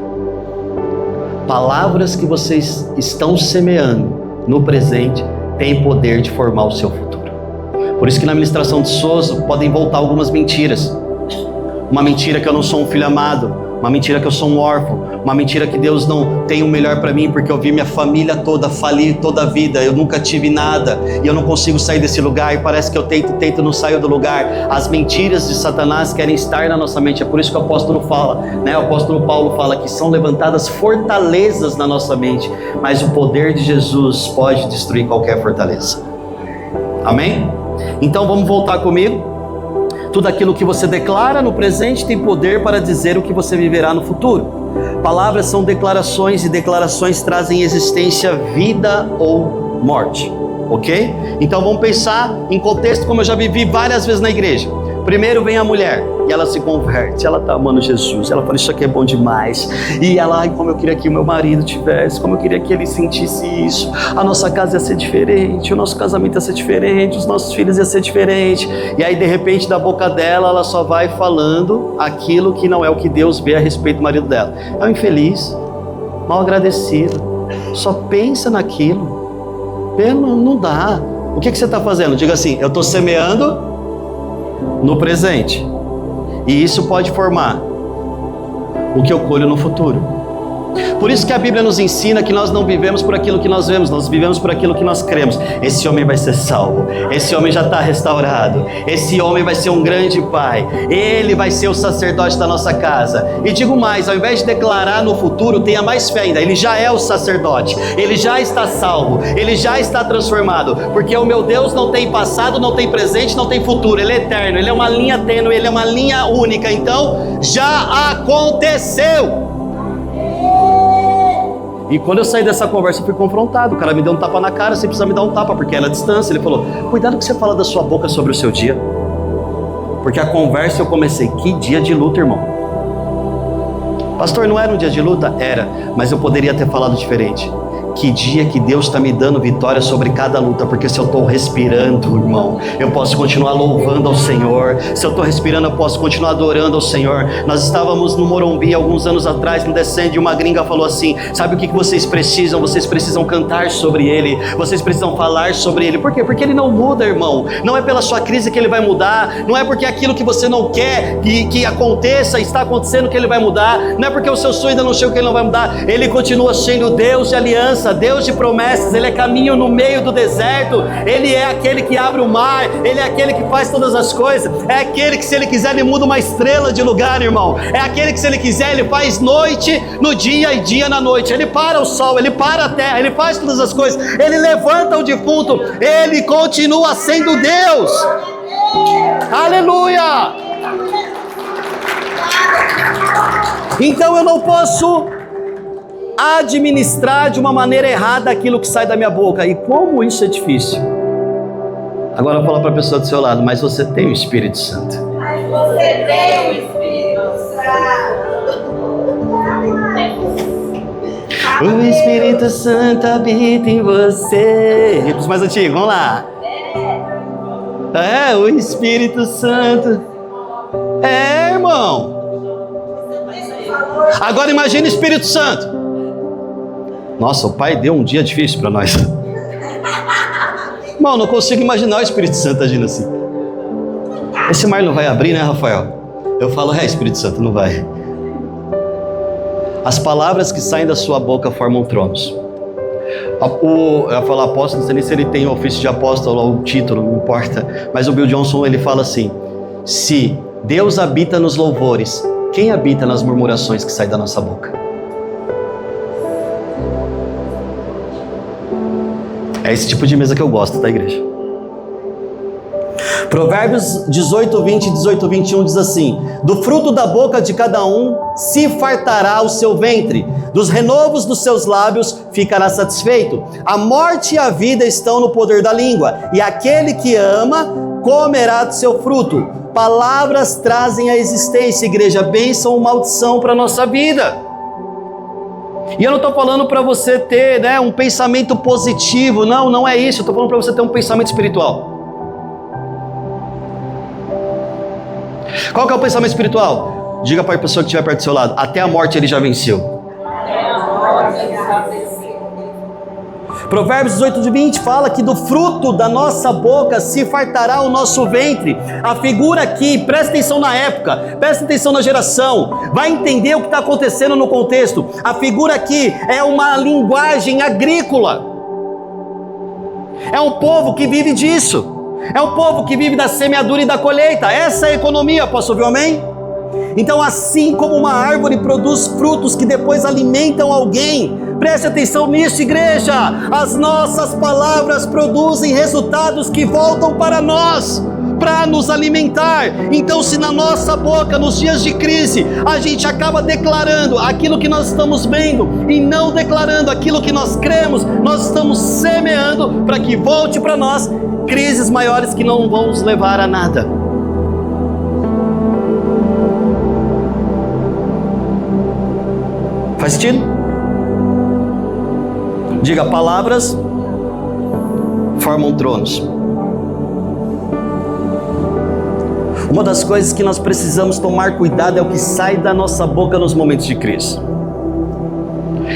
Palavras que vocês estão semeando no presente têm poder de formar o seu futuro. Por isso que na ministração de Soso podem voltar algumas mentiras. Uma mentira que eu não sou um filho amado, uma mentira que eu sou um órfão, uma mentira que Deus não tem o melhor para mim, porque eu vi minha família toda falir toda a vida, eu nunca tive nada, e eu não consigo sair desse lugar, e parece que eu tento, não saio do lugar. As mentiras de Satanás querem estar na nossa mente, é por isso que o apóstolo fala, né? O apóstolo Paulo fala que são levantadas fortalezas na nossa mente, mas o poder de Jesus pode destruir qualquer fortaleza. Amém? Então vamos voltar comigo. Tudo aquilo que você declara no presente tem poder para dizer o que você viverá no futuro. Palavras são declarações, e declarações trazem existência, vida ou morte. Ok? Então vamos pensar em contexto como eu já vivi várias vezes na igreja. Primeiro vem a mulher e ela se converte, ela tá amando Jesus, ela fala, isso aqui é bom demais, e ela, ai, como eu queria que o meu marido tivesse, como eu queria que ele sentisse isso, a nossa casa ia ser diferente, o nosso casamento ia ser diferente, os nossos filhos ia ser diferente, e aí de repente da boca dela, ela só vai falando aquilo que não é o que Deus vê a respeito do marido dela. É um infeliz, mal agradecido, só pensa naquilo, não dá. O que você está fazendo? Diga assim, eu estou semeando no presente, e isso pode formar o que eu colho no futuro. Por isso que a Bíblia nos ensina que nós não vivemos por aquilo que nós vemos, nós vivemos por aquilo que nós cremos. Esse homem vai ser salvo, esse homem já está restaurado, esse homem vai ser um grande pai, ele vai ser o sacerdote da nossa casa. E digo mais, ao invés de declarar no futuro, tenha mais fé ainda, ele já é o sacerdote, ele já está salvo, ele já está transformado, porque o meu Deus não tem passado, não tem presente, não tem futuro, ele é eterno, ele é uma linha tênue, ele é uma linha única, então já aconteceu. E quando eu saí dessa conversa, eu fui confrontado. O cara me deu um tapa na cara, você precisa me dar um tapa, porque era a distância. Ele falou, cuidado que você fala da sua boca sobre o seu dia. Porque a conversa eu comecei, que dia de luta, irmão. Pastor, não era um dia de luta? Era, mas eu poderia ter falado diferente. Que dia que Deus está me dando vitória sobre cada luta, porque se eu estou respirando, irmão, eu posso continuar louvando ao Senhor. Se eu estou respirando, eu posso continuar adorando ao Senhor. Nós estávamos no Morumbi alguns anos atrás, no Descende, e uma gringa falou assim, sabe o que vocês precisam? Vocês precisam cantar sobre Ele, vocês precisam falar sobre Ele. Por quê? Porque Ele não muda, irmão. Não é pela sua crise que Ele vai mudar, não é porque aquilo que você não quer que aconteça, está acontecendo, que Ele vai mudar, não é porque o seu sonho ainda não chegou que Ele não vai mudar. Ele continua sendo Deus de aliança, Deus de promessas, Ele é caminho no meio do deserto, Ele é aquele que abre o mar, Ele é aquele que faz todas as coisas, é aquele que se Ele quiser Ele muda uma estrela de lugar, irmão, é aquele que se Ele quiser Ele faz noite no dia e dia na noite, Ele para o sol, Ele para a terra, Ele faz todas as coisas, Ele levanta o defunto, Ele continua sendo Deus. Aleluia! Então eu não posso administrar de uma maneira errada aquilo que sai da minha boca. E como isso é difícil. Agora eu vou falar para a pessoa do seu lado, mas você tem o Espírito Santo.
Você tem o Espírito Santo.
O Espírito Santo habita em você. Os mais antigos, vamos lá. É, o Espírito Santo. É, irmão. Agora imagine o Espírito Santo. Nossa, o Pai deu um dia difícil para nós. Irmão, não consigo imaginar o Espírito Santo agindo assim. Esse mar não vai abrir, né, Rafael? Eu falo, Espírito Santo, não vai. As palavras que saem da sua boca formam tronos. Eu ia falar apóstolo, não sei nem se ele tem o ofício de apóstolo ou o título, não importa. Mas o Bill Johnson, ele fala assim: se Deus habita nos louvores, quem habita nas murmurações que saem da nossa boca? É esse tipo de mesa que eu gosto, tá, igreja? Provérbios 18, 20 e 18, 21 diz assim: do fruto da boca de cada um se fartará o seu ventre, dos renovos dos seus lábios ficará satisfeito. A morte e a vida estão no poder da língua, e aquele que ama comerá do seu fruto. Palavras trazem a existência, igreja, bênção ou maldição para a nossa vida. E eu não estou falando para você ter, um pensamento positivo, não é isso. Eu estou falando para você ter um pensamento espiritual. Qual que é o pensamento espiritual? Diga para a pessoa que estiver perto do seu lado: até a morte ele já venceu. Provérbios 18, 20 fala que do fruto da nossa boca se fartará o nosso ventre. A figura aqui, presta atenção na época, presta atenção na geração, vai entender o que está acontecendo no contexto. A figura aqui é uma linguagem agrícola. É um povo que vive disso. É um povo que vive da semeadura e da colheita. Essa é a economia, posso ouvir um amém? Então, assim como uma árvore produz frutos que depois alimentam alguém, preste atenção nisso, igreja, as nossas palavras produzem resultados que voltam para nós, para nos alimentar. Então, se na nossa boca, nos dias de crise, a gente acaba declarando aquilo que nós estamos vendo e não declarando aquilo que nós cremos, nós estamos semeando para que volte para nós crises maiores que não vão nos levar a nada. Faz sentido? Diga: palavras formam tronos. Uma das coisas que nós precisamos tomar cuidado é o que sai da nossa boca nos momentos de crise.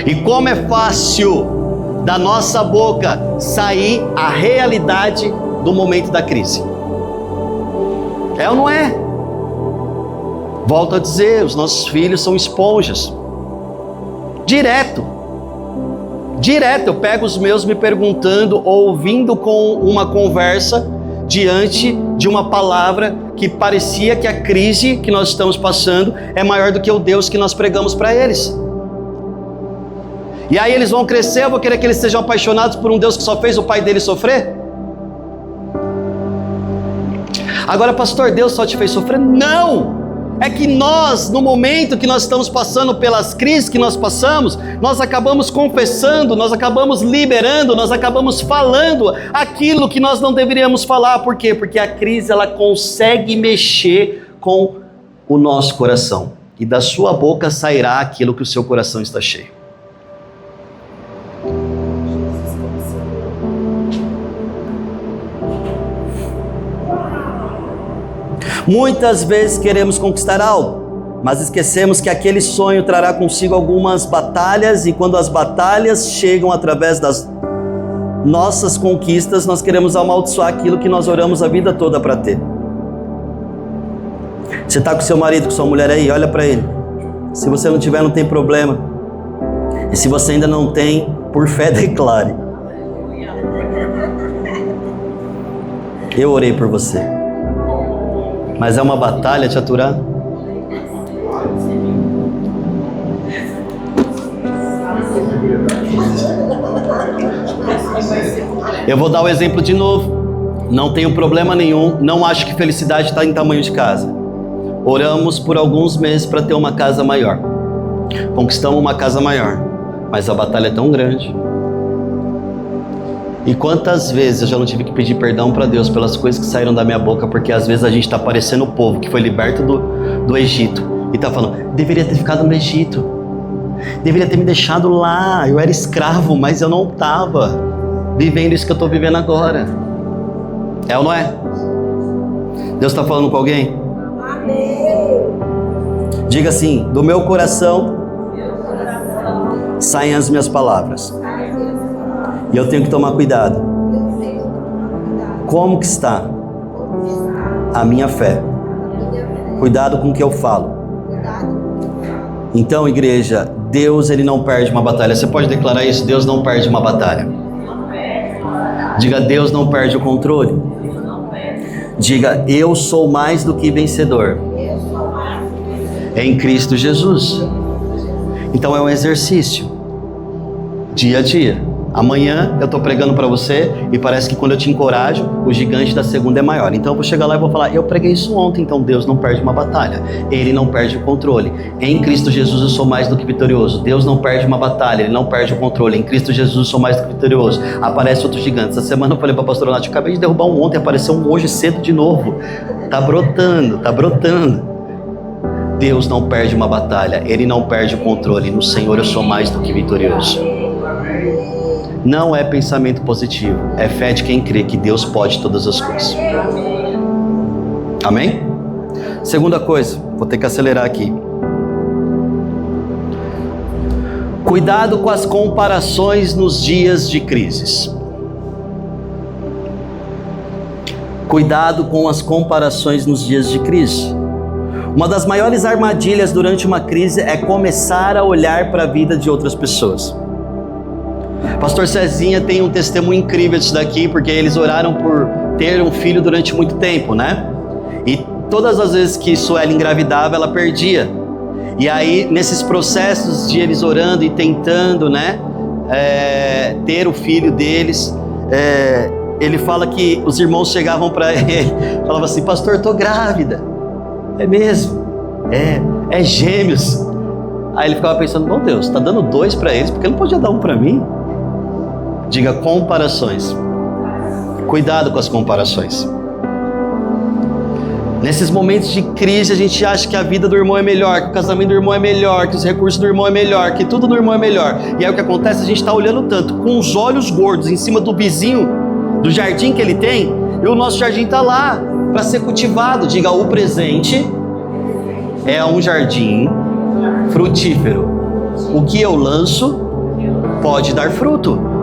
E como é fácil da nossa boca sair a realidade do momento da crise. É ou não é? Volto a dizer, os nossos filhos são esponjas. Direto eu pego os meus me perguntando, ouvindo com uma conversa, diante de uma palavra que parecia que a crise que nós estamos passando é maior do que o Deus que nós pregamos para eles. E aí eles vão crescer, eu vou querer que eles sejam apaixonados por um Deus que só fez o pai deles sofrer? Agora, pastor, Deus só te fez sofrer? Não! É que nós, no momento que nós estamos passando pelas crises que nós passamos, nós acabamos confessando, nós acabamos liberando, nós acabamos falando aquilo que nós não deveríamos falar. Por quê? Porque a crise, ela consegue mexer com o nosso coração. E da sua boca sairá aquilo que o seu coração está cheio. Muitas vezes queremos conquistar algo, mas esquecemos que aquele sonho trará consigo algumas batalhas, e quando as batalhas chegam através das nossas conquistas, nós queremos amaldiçoar aquilo que nós oramos a vida toda para ter. Você está com seu marido, com sua mulher aí, olha para ele. Se você não tiver, não tem problema. E se você ainda não tem, por fé declare: eu orei por você. Mas é uma batalha te aturar. Eu vou dar o exemplo de novo. Não tenho problema nenhum, não acho que felicidade está em tamanho de casa. Oramos por alguns meses para ter uma casa maior. Conquistamos uma casa maior, mas a batalha é tão grande. E quantas vezes eu já não tive que pedir perdão para Deus pelas coisas que saíram da minha boca, porque às vezes a gente está parecendo o povo que foi liberto do Egito e está falando: deveria ter ficado no Egito, deveria ter me deixado lá, eu era escravo, mas eu não estava vivendo isso que eu estou vivendo agora. É ou não é? Deus está falando com alguém?
Amém.
Diga assim: do meu coração saem as minhas palavras. E eu tenho que tomar cuidado. Como que está a minha fé? Cuidado com o que eu falo. Então, igreja, Deus, ele não perde uma batalha. Você pode declarar isso? Deus não perde uma batalha. Diga, Deus não perde o controle. Diga, eu sou mais do que vencedor em Cristo Jesus. Então é um exercício, dia a dia. Amanhã eu estou pregando para você e parece que quando eu te encorajo, o gigante da segunda é maior. Então eu vou chegar lá e vou falar, eu preguei isso ontem, então Deus não perde uma batalha. Ele não perde o controle. Em Cristo Jesus eu sou mais do que vitorioso. Deus não perde uma batalha, Ele não perde o controle. Em Cristo Jesus eu sou mais do que vitorioso. Aparece outro gigante. Essa semana eu falei para a pastora Nath, eu acabei de derrubar um ontem, apareceu um hoje cedo de novo. Tá brotando, tá brotando. Deus não perde uma batalha, Ele não perde o controle. No Senhor eu sou mais do que vitorioso. Não é pensamento positivo, é fé de quem crê que Deus pode todas as coisas. Amém? Segunda coisa, vou ter que acelerar aqui. Cuidado com as comparações nos dias de crises. Cuidado com as comparações nos dias de crise. Uma das maiores armadilhas durante uma crise é começar a olhar para a vida de outras pessoas. Pastor Cezinha tem um testemunho incrível disso daqui, porque eles oraram por ter um filho durante muito tempo, né? E todas as vezes que Sueli engravidava, ela perdia. E aí, nesses processos de eles orando e tentando, né, ter o filho deles, ele fala que os irmãos chegavam para ele, falavam assim, pastor, eu tô grávida. É mesmo? É gêmeos. Aí ele ficava pensando, meu Deus, tá dando 2 para eles, porque não podia dar um para mim? Diga, comparações. Cuidado com as comparações. Nesses momentos de crise, a gente acha que a vida do irmão é melhor, que o casamento do irmão é melhor, que os recursos do irmão é melhor, que tudo do irmão é melhor. E aí o que acontece? A gente está olhando tanto, com os olhos gordos em cima do vizinho, do jardim que ele tem, e o nosso jardim está lá para ser cultivado. Diga, o presente é um jardim frutífero. O que eu lanço pode dar fruto.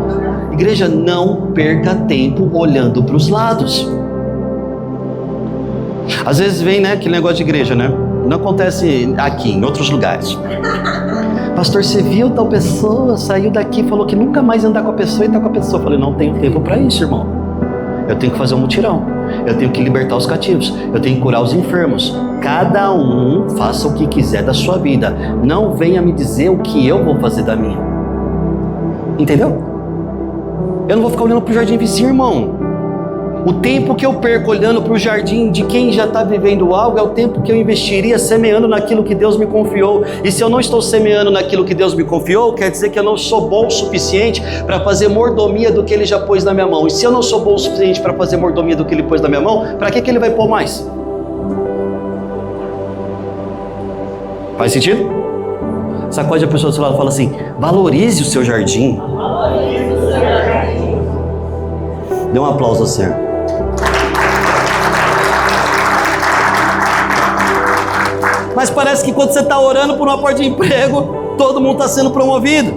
Igreja, não perca tempo olhando para os lados. Às vezes vem, né, aquele negócio de igreja, né? Não acontece aqui, em outros lugares. Pastor, você viu tal pessoa, saiu daqui, falou que nunca mais ia andar com a pessoa e tá com a pessoa. Eu falei, não tenho tempo para isso, irmão. Eu tenho que fazer um mutirão. Eu tenho que libertar os cativos. Eu tenho que curar os enfermos. Cada um faça o que quiser da sua vida. Não venha me dizer o que eu vou fazer da minha. Entendeu? Eu não vou ficar olhando para o jardim vizinho, irmão. O tempo que eu perco olhando para o jardim de quem já está vivendo algo é o tempo que eu investiria semeando naquilo que Deus me confiou. E se eu não estou semeando naquilo que Deus me confiou, quer dizer que eu não sou bom o suficiente para fazer mordomia do que Ele já pôs na minha mão. E se eu não sou bom o suficiente para fazer mordomia do que Ele pôs na minha mão, para que Ele vai pôr mais? Faz sentido? Sacode a pessoa do seu lado e fala assim, valorize o seu jardim. Dê um aplauso ao Senhor. Mas parece que quando você está orando por uma porta de emprego, todo mundo está sendo promovido.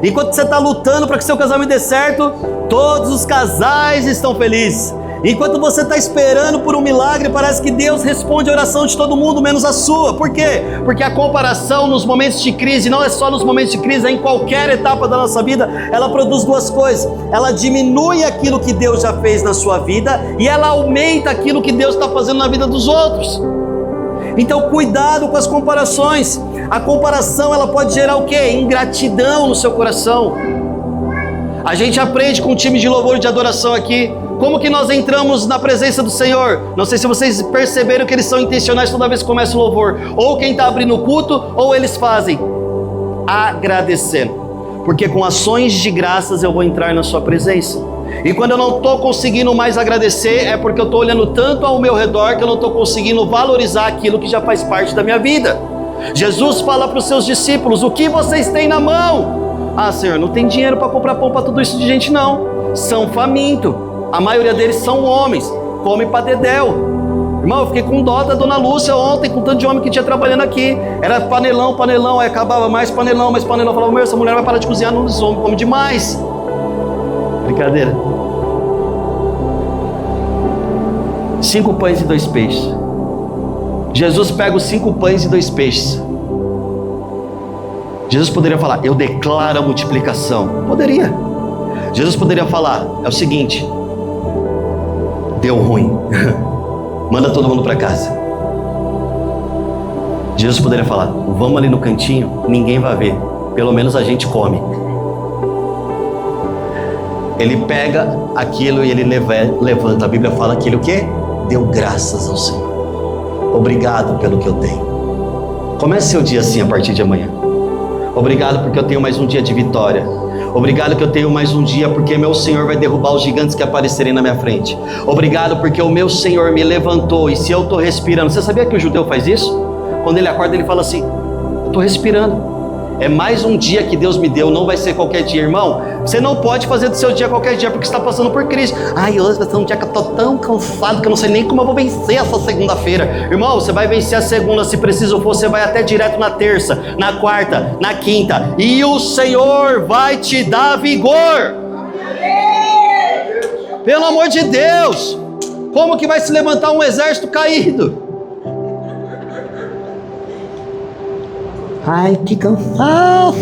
Enquanto você está lutando para que seu casamento dê certo, todos os casais estão felizes. Enquanto você está esperando por um milagre, parece que Deus responde a oração de todo mundo, menos a sua. Por quê? Porque a comparação nos momentos de crise, não é só nos momentos de crise, é em qualquer etapa da nossa vida, ela produz duas coisas. Ela diminui aquilo que Deus já fez na sua vida e ela aumenta aquilo que Deus está fazendo na vida dos outros. Então cuidado com as comparações. A comparação, ela pode gerar o quê? Ingratidão no seu coração. A gente aprende com o time de louvor e de adoração aqui. Como que nós entramos na presença do Senhor? Não sei se vocês perceberam que eles são intencionais toda vez que começa o louvor. Ou quem está abrindo o culto, ou eles fazem agradecendo. Porque com ações de graças eu vou entrar na sua presença. E quando eu não estou conseguindo mais agradecer, é porque eu estou olhando tanto ao meu redor que eu não estou conseguindo valorizar aquilo que já faz parte da minha vida. Jesus fala para os seus discípulos, o que vocês têm na mão? Ah, Senhor, não tem dinheiro para comprar pão para tudo isso de gente não. São famintos. A maioria deles são homens, come para dedéu. Irmão, eu fiquei com dó da dona Lúcia ontem, com tanto de homem que tinha trabalhando aqui. Era panelão, aí acabava mais panelão. Eu falava, meu, essa mulher vai parar de cozinhar, não, os homens comem demais. Brincadeira. 5 pães e 2 peixes. Jesus pega os 5 pães e 2 peixes. Jesus poderia falar, eu declaro a multiplicação. Poderia. Jesus poderia falar, é o seguinte, deu ruim, manda todo mundo para casa. Jesus poderia falar, vamos ali no cantinho, ninguém vai ver, pelo menos a gente come. Ele pega aquilo e ele levanta. A Bíblia fala que ele o quê? Deu graças ao Senhor. Obrigado pelo que eu tenho. Comece seu dia assim a partir de amanhã. Obrigado porque eu tenho mais um dia de vitória. Obrigado que eu tenho mais um dia porque meu Senhor vai derrubar os gigantes que aparecerem na minha frente. Obrigado porque o meu Senhor me levantou e se eu estou respirando... Você sabia que o judeu faz isso? Quando ele acorda ele fala assim, eu estou respirando. É mais um dia que Deus me deu, não vai ser qualquer dia, irmão. Você não pode fazer do seu dia qualquer dia porque você está passando por crise. Ai, hoje vai ser um dia que eu estou tão cansado que eu não sei nem como eu vou vencer essa segunda-feira. Irmão, você vai vencer a segunda, se preciso for, você vai até direto na terça, na quarta, na quinta. E o Senhor vai te dar vigor. Pelo amor de Deus, como que vai se levantar um exército caído? Ai, que cansaço.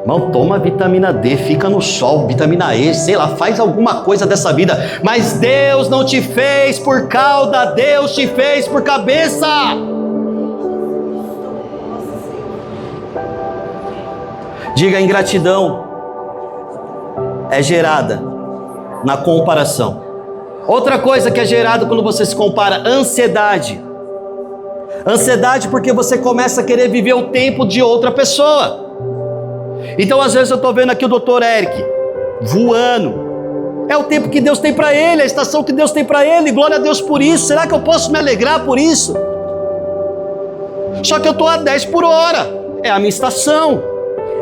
Irmão, toma vitamina D, fica no sol, vitamina E, sei lá, faz alguma coisa dessa vida. Mas Deus não te fez por cauda, Deus te fez por cabeça. Diga, a ingratidão é gerada na comparação. Outra coisa que é gerada quando você se compara, ansiedade. Ansiedade porque você começa a querer viver o tempo de outra pessoa. Então às vezes eu estou vendo aqui o Dr. Eric voando. É o tempo que Deus tem para ele, a estação que Deus tem para ele. Glória a Deus por isso. Será que eu posso me alegrar por isso? Só que eu estou a 10 por hora. É a minha estação.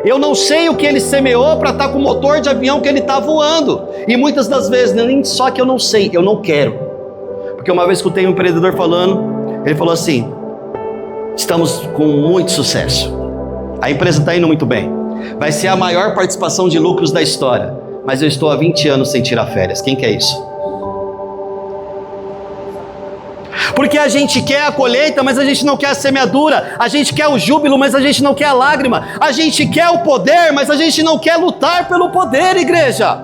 Eu não sei o que ele semeou para estar com o motor de avião que ele está voando. E muitas das vezes, nem só que eu não sei, eu não quero. Porque uma vez que eu tenho um empreendedor falando, ele falou assim, estamos com muito sucesso. A empresa está indo muito bem. Vai ser a maior participação de lucros da história. Mas eu estou há 20 anos sem tirar férias. Quem quer isso? Porque a gente quer a colheita, mas a gente não quer a semeadura. A gente quer o júbilo, mas a gente não quer a lágrima. A gente quer o poder, mas a gente não quer lutar pelo poder, igreja.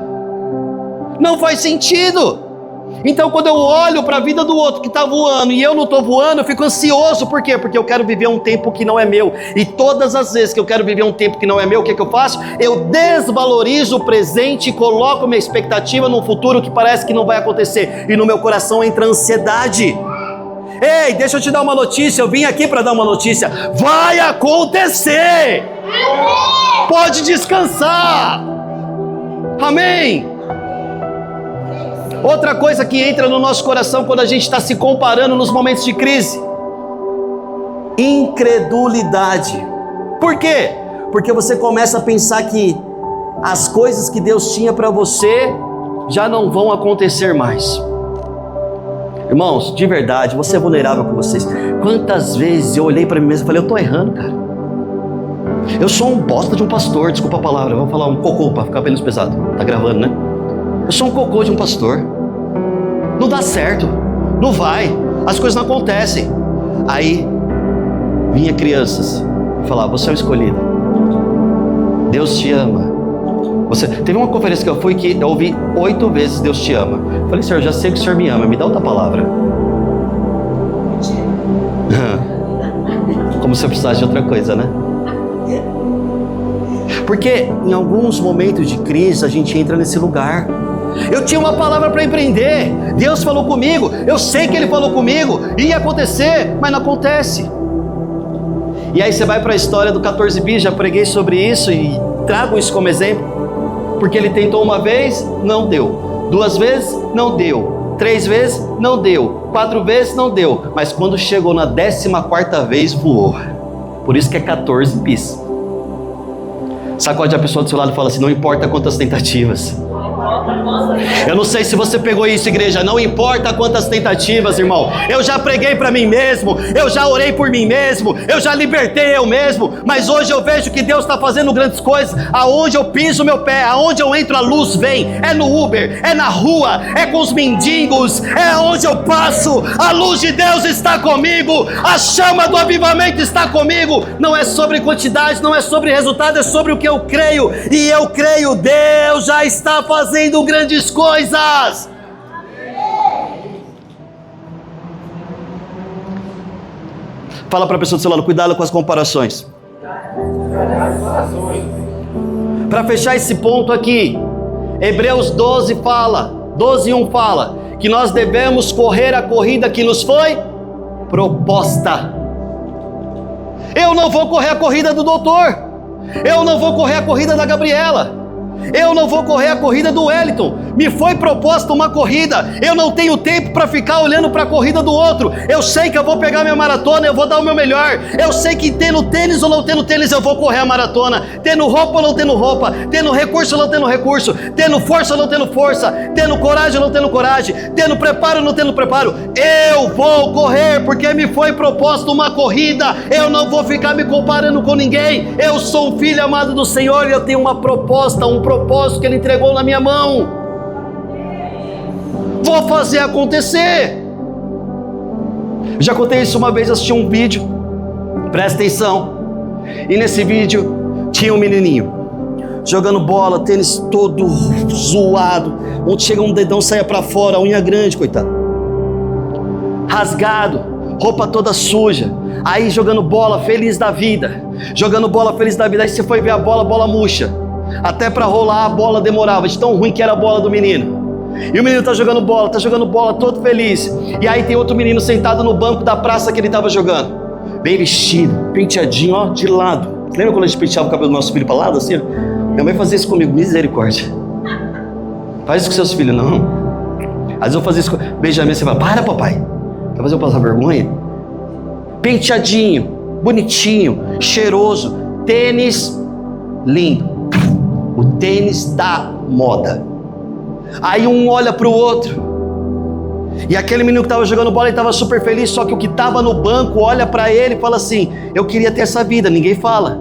Não faz sentido. Então quando eu olho para a vida do outro que está voando e eu não estou voando, eu fico ansioso. Por quê? Porque eu quero viver um tempo que não é meu. E todas as vezes que eu quero viver um tempo que não é meu, o que eu faço? Eu desvalorizo o presente e coloco minha expectativa num futuro que parece que não vai acontecer. E no meu coração entra ansiedade. Ei, deixa eu te dar uma notícia. Eu vim aqui para dar uma notícia. Vai acontecer! Pode descansar! Amém! Outra coisa que entra no nosso coração quando a gente está se comparando nos momentos de crise: incredulidade. Por quê? Porque você começa a pensar que as coisas que Deus tinha para você já não vão acontecer mais. Irmãos, de verdade, você é vulnerável com vocês. Quantas vezes eu olhei para mim mesmo e falei, eu estou errando, cara. Eu sou um bosta de um pastor, desculpa a palavra, vamos falar um cocô para ficar menos pesado. Tá gravando, né? Eu sou um cocô de um pastor. Não dá certo, não vai, as coisas não acontecem. Aí vinha crianças e falava, você é o escolhido, Deus te ama. Teve uma conferência que eu fui que eu ouvi 8 vezes Deus te ama. Eu falei, Senhor, já sei que o Senhor me ama, me dá outra palavra. Como se eu precisasse de outra coisa, né? Porque em alguns momentos de crise a gente entra nesse lugar. Eu tinha uma palavra para empreender, Deus falou comigo, eu sei que Ele falou comigo, ia acontecer, mas não acontece. E aí você vai para a história do 14 bis, já preguei sobre isso e trago isso como exemplo. Porque ele tentou uma vez, não deu. 2 vezes, não deu. 3 vezes, não deu. 4 vezes, não deu. Mas quando chegou na 14ª vez, voou. Por isso que é 14 bis. Sacode a pessoa do seu lado e fala assim, não importa quantas tentativas. Eu não sei se você pegou isso, igreja. Não importa quantas tentativas, irmão. Eu já preguei para mim mesmo. Eu já orei por mim mesmo. Eu já libertei eu mesmo. Mas hoje eu vejo que Deus está fazendo grandes coisas. Aonde eu piso meu pé, aonde eu entro, a luz vem. É no Uber, é na rua, é com os mendigos, é onde eu passo. A luz de Deus está comigo. A chama do avivamento está comigo. Não é sobre quantidade, não é sobre resultado, é sobre o que eu creio. E eu creio, Deus já está fazendo grandes coisas. Fala para a pessoa do seu lado, cuidado com as comparações. Para fechar esse ponto aqui, Hebreus 12:1 fala que nós devemos correr a corrida que nos foi proposta. Eu não vou correr a corrida do doutor, eu não vou correr a corrida da Gabriela, eu não vou correr a corrida do Wellington. Me foi proposta uma corrida. Eu não tenho tempo para ficar olhando para a corrida do outro. Eu sei que eu vou pegar minha maratona, eu vou dar o meu melhor. Eu sei que tendo tênis ou não tendo tênis, eu vou correr a maratona. Tendo roupa ou não tendo roupa, tendo recurso ou não tendo recurso, tendo força ou não tendo força, tendo coragem ou não tendo coragem, tendo preparo ou não tendo preparo, eu vou correr, porque me foi proposta uma corrida. Eu não vou ficar me comparando com ninguém. Eu sou um filho amado do Senhor e eu tenho uma proposta, um propósito que Ele entregou na minha mão. Vou fazer acontecer. Já contei isso uma vez, assisti um vídeo, presta atenção. E nesse vídeo tinha um menininho jogando bola, tênis todo zoado, onde chega um dedão, saia pra fora, unha grande, coitado, rasgado, roupa toda suja. Aí jogando bola, feliz da vida. Jogando bola, feliz da vida. Aí você foi ver a bola murcha. Até pra rolar a bola demorava, de tão ruim que era a bola do menino. E o menino tá jogando bola, todo feliz. E aí tem outro menino sentado no banco da praça que ele tava jogando, bem vestido, penteadinho, ó, de lado. Lembra quando a gente penteava o cabelo do nosso filho pra lado, assim? Minha mãe fazia isso comigo, misericórdia. Faz isso com seus filhos, não. Às vezes eu fazia isso com Benjamin, você fala, para papai, quer fazer eu passar vergonha? Penteadinho, bonitinho, cheiroso, tênis lindo, o tênis da moda. Aí um olha para o outro, e aquele menino que estava jogando bola, ele estava super feliz, só que o que estava no banco olha para ele e fala assim, eu queria ter essa vida, ninguém fala.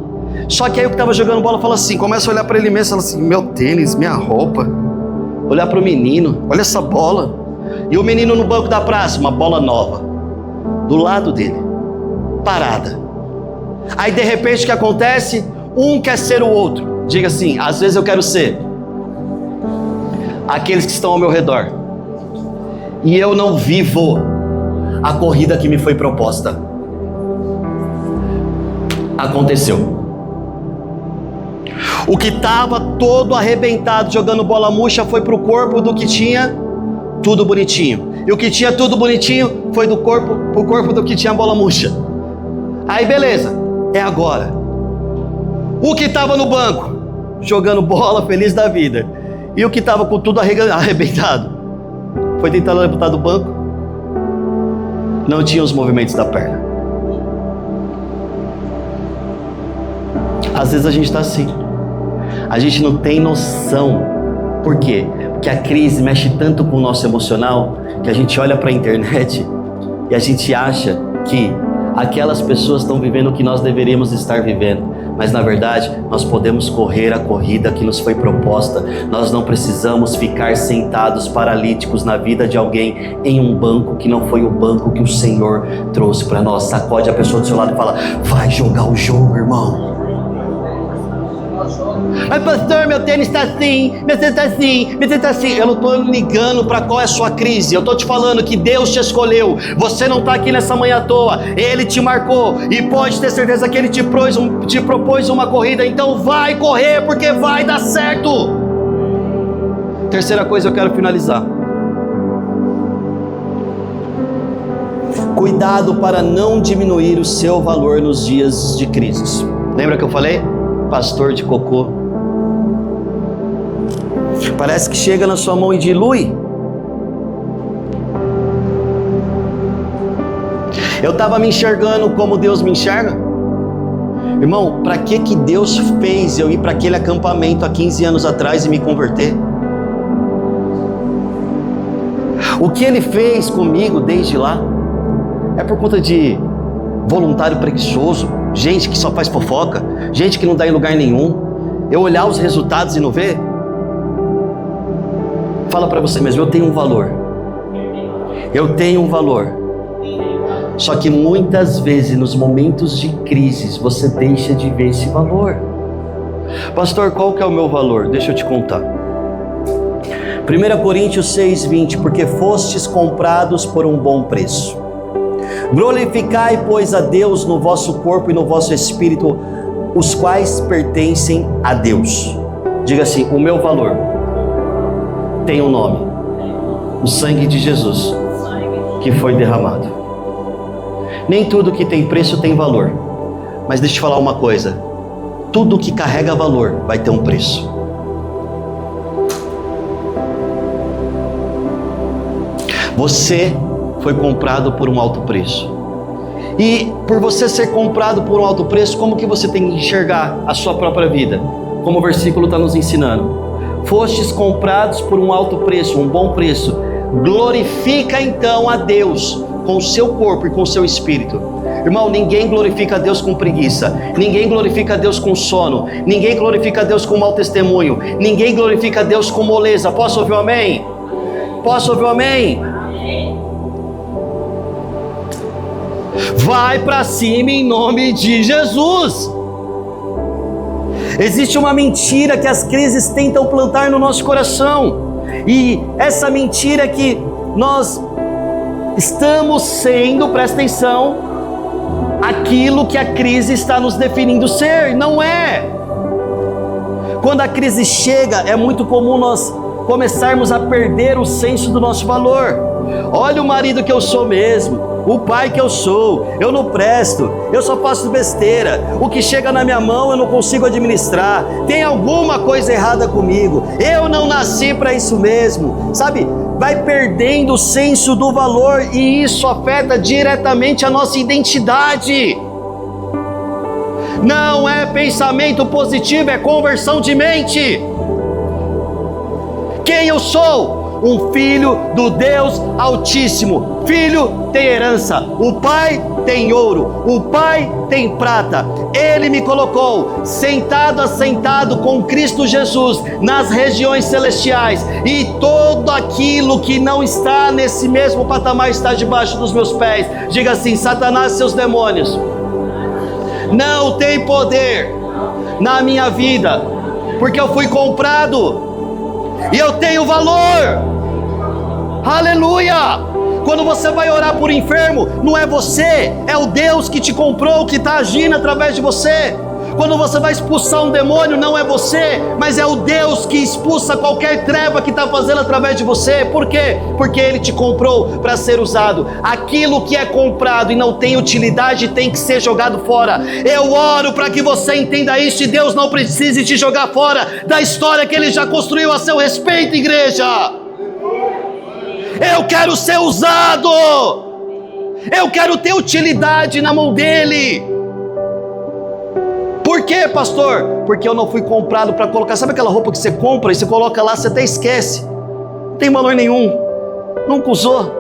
Só que aí o que estava jogando bola fala assim, começa a olhar para ele mesmo e fala assim, meu tênis, minha roupa. Olhar para o menino, olha essa bola. E o menino no banco da praça, uma bola nova, do lado dele, parada. Aí de repente o que acontece? Um quer ser o outro. Diga assim, às vezes eu quero ser aqueles que estão ao meu redor, e eu não vivo a corrida que me foi proposta. Aconteceu. O que estava todo arrebentado jogando bola murcha foi pro corpo do que tinha tudo bonitinho, e o que tinha tudo bonitinho foi do corpo pro corpo do que tinha bola murcha. Aí beleza, é agora. O que estava no banco jogando bola feliz da vida, e o que estava com tudo arrebentado foi tentar levantar do banco, não tinha os movimentos da perna. Às vezes a gente está assim, a gente não tem noção. Por quê? Porque a crise mexe tanto com o nosso emocional, que a gente olha para a internet e a gente acha que aquelas pessoas estão vivendo o que nós deveríamos estar vivendo. Mas na verdade, nós podemos correr a corrida que nos foi proposta. Nós não precisamos ficar sentados paralíticos na vida de alguém em um banco que não foi o banco que o Senhor trouxe para nós. Sacode a pessoa do seu lado e fala, vai jogar o jogo, irmão. Mas pastor, meu tênis está assim, meu tênis está assim, meu tênis está assim. Eu não estou ligando para qual é a sua crise. Eu estou te falando que Deus te escolheu. Você não está aqui nessa manhã à toa. Ele te marcou e pode ter certeza que Ele te propôs uma corrida. Então vai correr, porque vai dar certo. Terceira coisa, eu quero finalizar. Cuidado para não diminuir o seu valor nos dias de crises. Lembra que eu falei? Pastor de cocô. Parece que chega na sua mão e dilui. Eu estava me enxergando como Deus me enxerga. Irmão, para que Deus fez eu ir para aquele acampamento há 15 anos atrás e me converter? O que Ele fez comigo desde lá é por conta de voluntário preguiçoso, gente que só faz fofoca, gente que não dá em lugar nenhum. Eu olhar os resultados e não ver? Fala para você mesmo, eu tenho um valor. Eu tenho um valor. Só que muitas vezes nos momentos de crise você deixa de ver esse valor. Pastor, qual que é o meu valor? Deixa eu te contar. 1 Coríntios 6:20, porque fostes comprados por um bom preço. Glorificai, pois, a Deus no vosso corpo e no vosso espírito, os quais pertencem a Deus. Diga assim, o meu valor tem um nome: o sangue de Jesus que foi derramado. Nem tudo que tem preço tem valor, mas deixa eu te falar uma coisa: tudo que carrega valor vai ter um preço. Você foi comprado por um alto preço. E por você ser comprado por um alto preço, como que você tem que enxergar a sua própria vida? Como o versículo está nos ensinando. Fostes comprados por um alto preço, um bom preço. Glorifica então a Deus com o seu corpo e com o seu espírito. Irmão, ninguém glorifica a Deus com preguiça. Ninguém glorifica a Deus com sono. Ninguém glorifica a Deus com mau testemunho. Ninguém glorifica a Deus com moleza. Posso ouvir um amém? Posso ouvir um amém? Vai para cima em nome de Jesus. Existe uma mentira que as crises tentam plantar no nosso coração, e essa mentira é que nós estamos sendo, presta atenção, aquilo que a crise está nos definindo ser. Não é. Quando a crise chega, é muito comum nós começarmos a perder o senso do nosso valor. Olha o marido que eu sou mesmo, o pai que eu sou, eu não presto, eu só faço besteira, o que chega na minha mão eu não consigo administrar, tem alguma coisa errada comigo, eu não nasci para isso mesmo, sabe? Vai perdendo o senso do valor, e isso afeta diretamente a nossa identidade. Não é pensamento positivo, é conversão de mente. Quem eu sou? Um filho do Deus Altíssimo. Filho tem herança, o pai tem ouro, o pai tem prata. Ele me colocou assentado com Cristo Jesus nas regiões celestiais, e todo aquilo que não está nesse mesmo patamar está debaixo dos meus pés. Diga assim: Satanás e seus demônios não tem poder na minha vida, porque eu fui comprado e eu tenho valor. Aleluia! Quando você vai orar por enfermo, não é você, é o Deus que te comprou, que está agindo através de você. Quando você vai expulsar um demônio, não é você, mas é o Deus que expulsa qualquer treva que está fazendo através de você. Por quê? Porque Ele te comprou para ser usado. Aquilo que é comprado e não tem utilidade tem que ser jogado fora. Eu oro para que você entenda isso, e Deus não precise te jogar fora da história que Ele já construiu a seu respeito, igreja. Eu quero ser usado, eu quero ter utilidade na mão dEle. Por quê, pastor? Porque eu não fui comprado para colocar. Sabe aquela roupa que você compra e você coloca lá, você até esquece, não tem valor nenhum, nunca usou.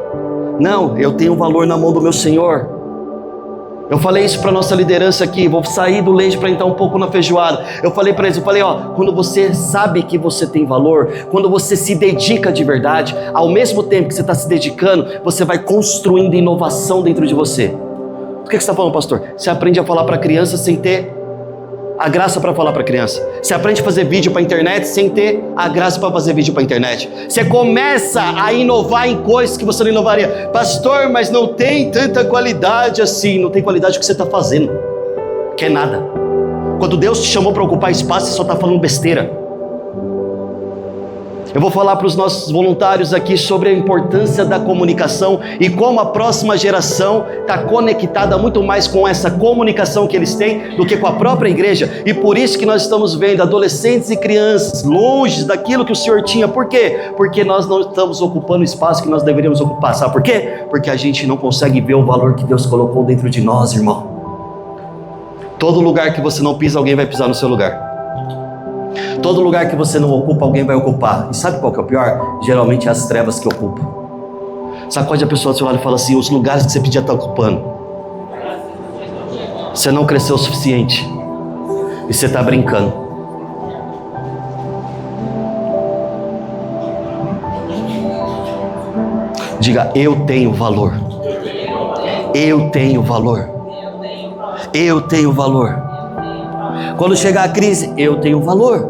Não, eu tenho valor na mão do meu Senhor. Eu falei isso para a nossa liderança aqui. Vou sair do leite para entrar um pouco na feijoada. Eu falei para eles, quando você sabe que você tem valor, quando você se dedica de verdade, ao mesmo tempo que você está se dedicando, você vai construindo inovação dentro de você. O que você está falando, pastor? Você aprende a falar para criança sem ter a graça para falar para criança. Você aprende a fazer vídeo para internet sem ter a graça para fazer vídeo para internet. Você começa a inovar em coisas que você não inovaria. Pastor, mas não tem tanta qualidade assim. Não tem qualidade o que você está fazendo, que é nada. Quando Deus te chamou para ocupar espaço, você só está falando besteira. Eu vou falar para os nossos voluntários aqui sobre a importância da comunicação e como a próxima geração está conectada muito mais com essa comunicação que eles têm do que com a própria igreja. E por isso que nós estamos vendo adolescentes e crianças longe daquilo que o Senhor tinha. Por quê? Porque nós não estamos ocupando o espaço que nós deveríamos ocupar. Sabe por quê? Porque a gente não consegue ver o valor que Deus colocou dentro de nós, irmão. Todo lugar que você não pisa, alguém vai pisar no seu lugar. Todo lugar que você não ocupa, alguém vai ocupar. E sabe qual que é o pior? Geralmente é as trevas que ocupam. Sacode a pessoa do seu lado e fala assim: os lugares que você podia estar ocupando, você não cresceu o suficiente e você está brincando. Diga: eu tenho valor. Eu tenho valor. Eu tenho valor. Quando chegar a crise, eu tenho valor.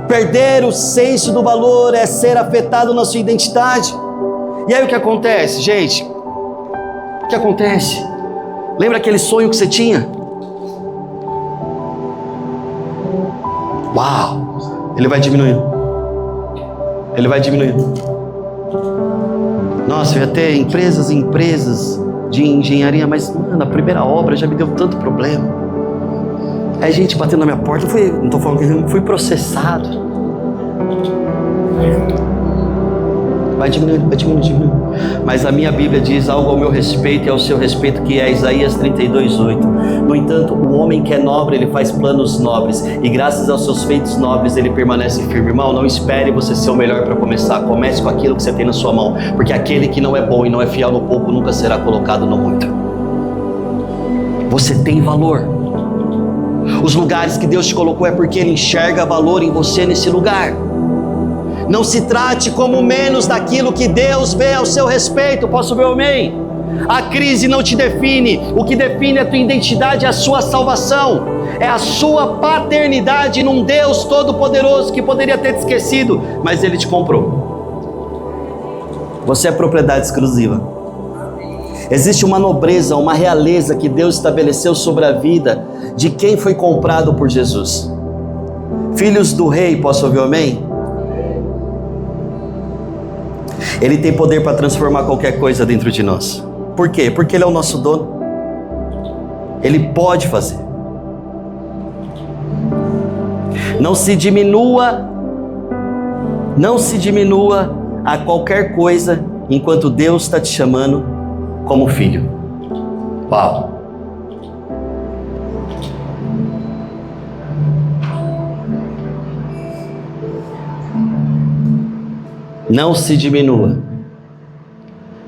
Perder o senso do valor é ser afetado na sua identidade. E aí o que acontece, gente? O que acontece? Lembra aquele sonho que você tinha? Uau! Ele vai diminuindo. Ele vai diminuindo. Nossa, eu ia ter empresas e empresas de engenharia, mas, mano, a primeira obra já me deu tanto problema. Aí gente batendo na minha porta, não estou falando que eu fui processado. Vai diminuindo, vai diminuindo, diminuindo. Mas a minha Bíblia diz algo ao meu respeito e ao seu respeito, que é Isaías 32:8. No entanto, o homem que é nobre, ele faz planos nobres, e graças aos seus feitos nobres, ele permanece firme. Irmão, não espere você ser o melhor para começar. Comece com aquilo que você tem na sua mão, porque aquele que não é bom e não é fiel no pouco, nunca será colocado no muito. Você tem valor. Os lugares que Deus te colocou é porque Ele enxerga valor em você nesse lugar. Não se trate como menos daquilo que Deus vê ao seu respeito. Posso ver o amém? A crise não te define. O que define a tua identidade é a sua salvação. É a sua paternidade num Deus todo-poderoso que poderia ter te esquecido, mas Ele te comprou. Você é propriedade exclusiva. Existe uma nobreza, uma realeza que Deus estabeleceu sobre a vida de quem foi comprado por Jesus. Filhos do rei, posso ouvir o amém? Ele tem poder para transformar qualquer coisa dentro de nós. Por quê? Porque Ele é o nosso dono. Ele pode fazer. Não se diminua a qualquer coisa enquanto Deus está te chamando como filho. Uau! Não se diminua,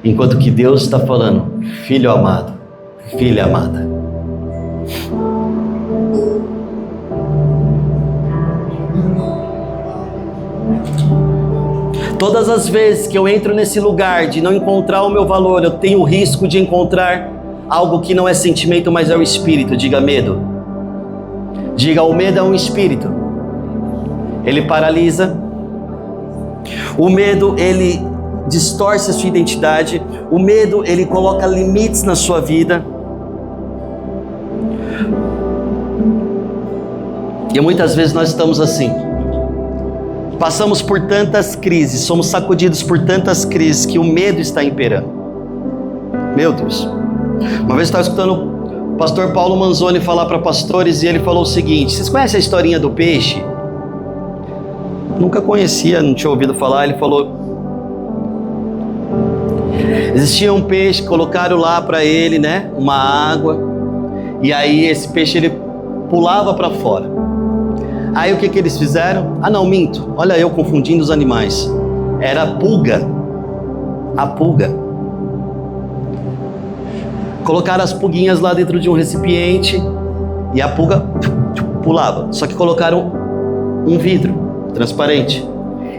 enquanto que Deus está falando: filho amado, filha amada. Todas as vezes que eu entro nesse lugar de não encontrar o meu valor, eu tenho o risco de encontrar algo que não é sentimento, mas é o espírito. Diga: medo. Diga: o medo é um espírito. Ele paralisa. O medo, ele distorce a sua identidade. O medo, ele coloca limites na sua vida. E muitas vezes nós estamos assim. Passamos por tantas crises, somos sacudidos por tantas crises que o medo está imperando. Meu Deus. Uma vez eu estava escutando o pastor Paulo Manzoni falar para pastores e ele falou o seguinte: vocês conhecem a historinha do peixe? Nunca conhecia, não tinha ouvido falar. Ele falou: existia um peixe, colocaram lá para ele, né, uma água, e aí esse peixe ele pulava para fora. Aí o que eles fizeram? Ah não, minto, olha eu confundindo os animais. Era a pulga. A pulga. Colocaram as pulguinhas lá dentro de um recipiente e a pulga pulava. Só que colocaram um vidro transparente.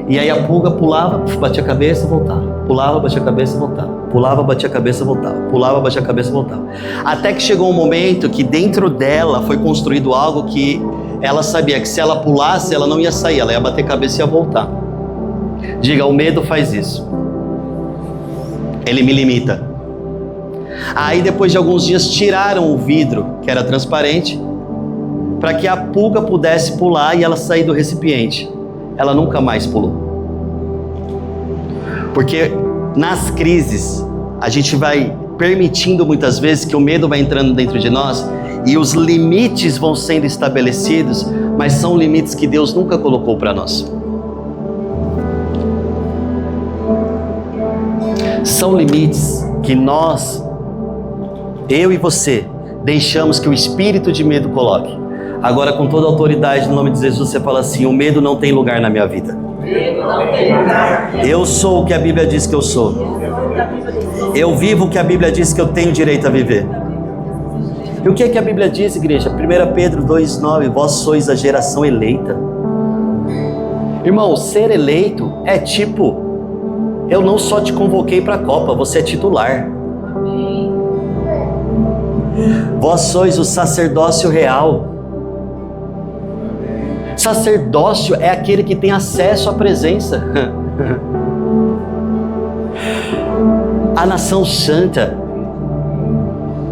E aí a pulga pulava, batia a cabeça e voltava. Pulava, batia a cabeça e voltava. Pulava, batia a cabeça e voltava. Pulava, batia a cabeça e voltava. Até que chegou um momento que dentro dela foi construído algo que ela sabia que se ela pulasse, ela não ia sair, ela ia bater a cabeça e ia voltar. Diga: o medo faz isso. Ele me limita. Aí depois de alguns dias tiraram o vidro, que era transparente, para que a pulga pudesse pular e ela sair do recipiente. Ela nunca mais pulou. Porque nas crises, a gente vai permitindo muitas vezes que o medo vai entrando dentro de nós e os limites vão sendo estabelecidos, mas são limites que Deus nunca colocou para nós. São limites que nós, eu e você, deixamos que o espírito de medo coloque. Agora, com toda a autoridade, no nome de Jesus, você fala assim: o medo não tem lugar na minha vida. Eu sou o que a Bíblia diz que eu sou. Eu vivo o que a Bíblia diz que eu tenho direito a viver. E o que é que a Bíblia diz, igreja? 1 Pedro 2,9: vós sois a geração eleita. Irmão, ser eleito é tipo, eu não só te convoquei para a Copa, você é titular. Vós sois o sacerdócio real. Sacerdócio é aquele que tem acesso à presença. A nação santa,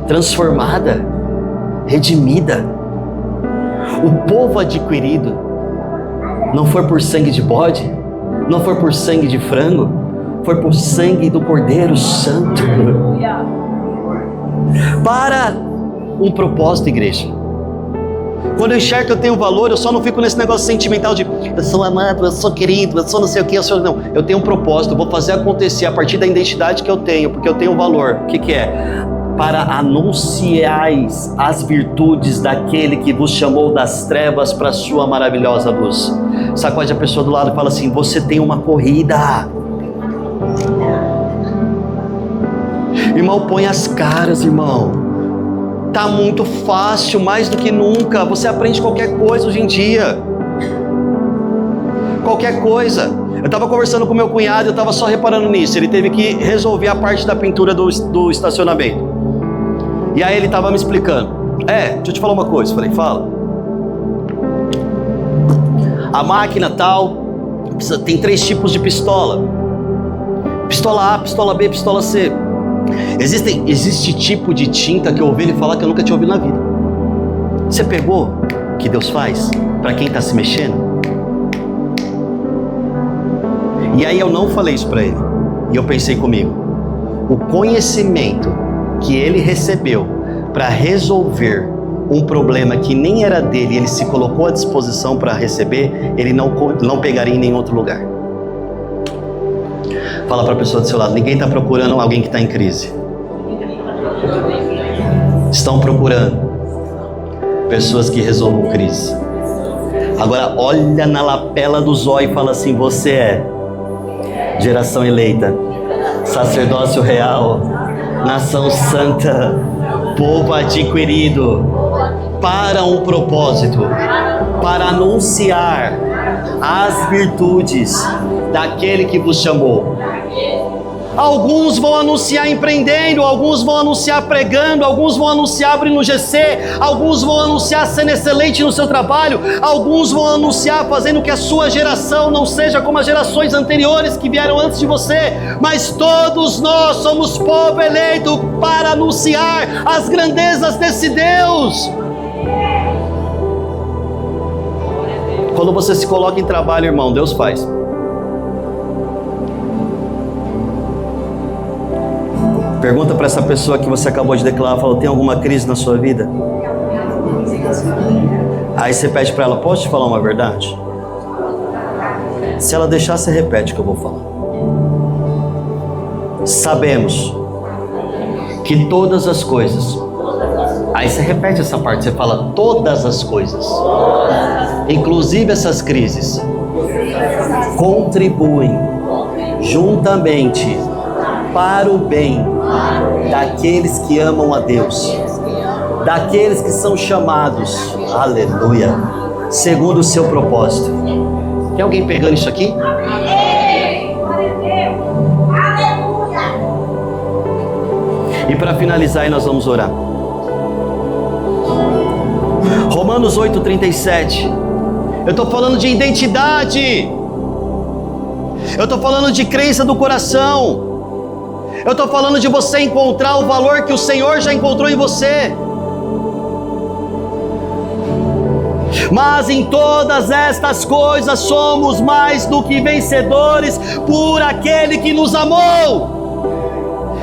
transformada, redimida. O povo adquirido. Não foi por sangue de bode, não foi por sangue de frango, foi por sangue do Cordeiro Santo. Para um propósito, igreja. Quando eu enxergo que eu tenho valor, eu só não fico nesse negócio sentimental de eu sou amado, eu sou querido, eu sou não sei o que, eu sou... Não, eu tenho um propósito, eu vou fazer acontecer a partir da identidade que eu tenho, porque eu tenho valor. O que é? Para anunciais as virtudes daquele que vos chamou das trevas para a sua maravilhosa luz. Sacode a pessoa do lado e fala assim: você tem uma corrida. Irmão, põe as caras, irmão. Tá muito fácil, mais do que nunca. Você aprende qualquer coisa hoje em dia. Qualquer coisa. Eu estava conversando com meu cunhado, eu estava só reparando nisso. Ele teve que resolver a parte da pintura do estacionamento. E aí ele estava me explicando. Deixa eu te falar uma coisa. Eu falei, fala. A máquina tal, tem 3 tipos de pistola. Pistola A, pistola B, pistola C. Existe tipo de tinta que eu ouvi ele falar que eu nunca tinha ouvido na vida. Você pegou o que Deus faz para quem está se mexendo? E aí eu não falei isso para ele. E eu pensei comigo, o conhecimento que ele recebeu para resolver um problema que nem era dele, ele se colocou à disposição para receber, ele não pegaria em nenhum outro lugar. Fala para a pessoa do seu lado, ninguém está procurando alguém que está em crise. Estão procurando pessoas que resolvam crise. Agora olha na lapela do zóio e fala assim: você é geração eleita, sacerdócio real, nação santa, povo adquirido, para um propósito, para anunciar as virtudes daquele que vos chamou. Alguns vão anunciar empreendendo, alguns vão anunciar pregando, alguns vão anunciar abrindo GC, alguns vão anunciar sendo excelente no seu trabalho, alguns vão anunciar fazendo que a sua geração não seja como as gerações anteriores que vieram antes de você, mas todos nós somos povo eleito para anunciar as grandezas desse Deus. Quando você se coloca em trabalho, irmão, Deus faz. Pergunta para essa pessoa que você acabou de declarar, fala, tem alguma crise na sua vida? Aí você pede para ela, posso te falar uma verdade? Se ela deixar, você repete o que eu vou falar. Sabemos que todas as coisas, aí você repete essa parte, você fala todas as coisas, inclusive essas crises, contribuem juntamente para o bem daqueles que amam a Deus, daqueles que são chamados, aleluia, segundo o seu propósito. Tem alguém pegando isso aqui? E para finalizar, aí nós vamos orar. Romanos 8:37. Eu estou falando de identidade. Eu estou falando de crença do coração. Eu estou falando de você encontrar o valor que o Senhor já encontrou em você. Mas em todas estas coisas somos mais do que vencedores por aquele que nos amou.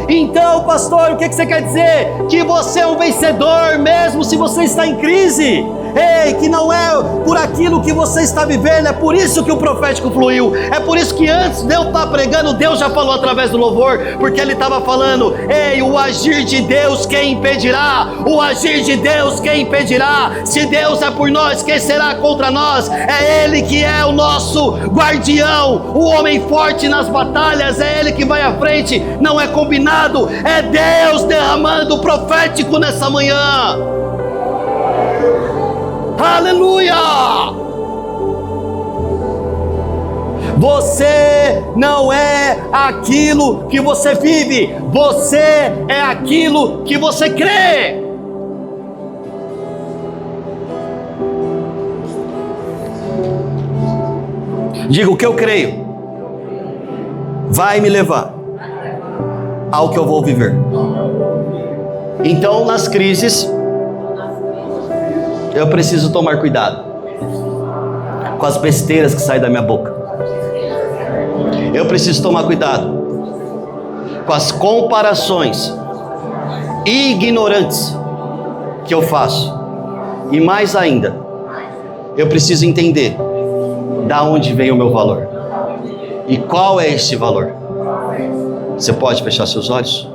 Então, pastor, o que você quer dizer? Que você é um vencedor mesmo se você está em crise. Ei, que não é por aquilo que você está vivendo, é por isso que o profético fluiu, é por isso que antes de eu estar pregando, Deus já falou através do louvor, porque Ele estava falando, ei, o agir de Deus quem impedirá? O agir de Deus quem impedirá? Se Deus é por nós, quem será contra nós? É Ele que é o nosso guardião, o homem forte nas batalhas, é Ele que vai à frente, não é combinado, é Deus derramando o profético nessa manhã. Aleluia! Você não é aquilo que você vive, você é aquilo que você crê. Diga: o que eu creio vai me levar ao que eu vou viver. Então, nas crises, eu preciso tomar cuidado com as besteiras que saem da minha boca. Eu preciso tomar cuidado com as comparações ignorantes que eu faço. E mais ainda, eu preciso entender da onde vem o meu valor. E qual é este valor? Você pode fechar seus olhos?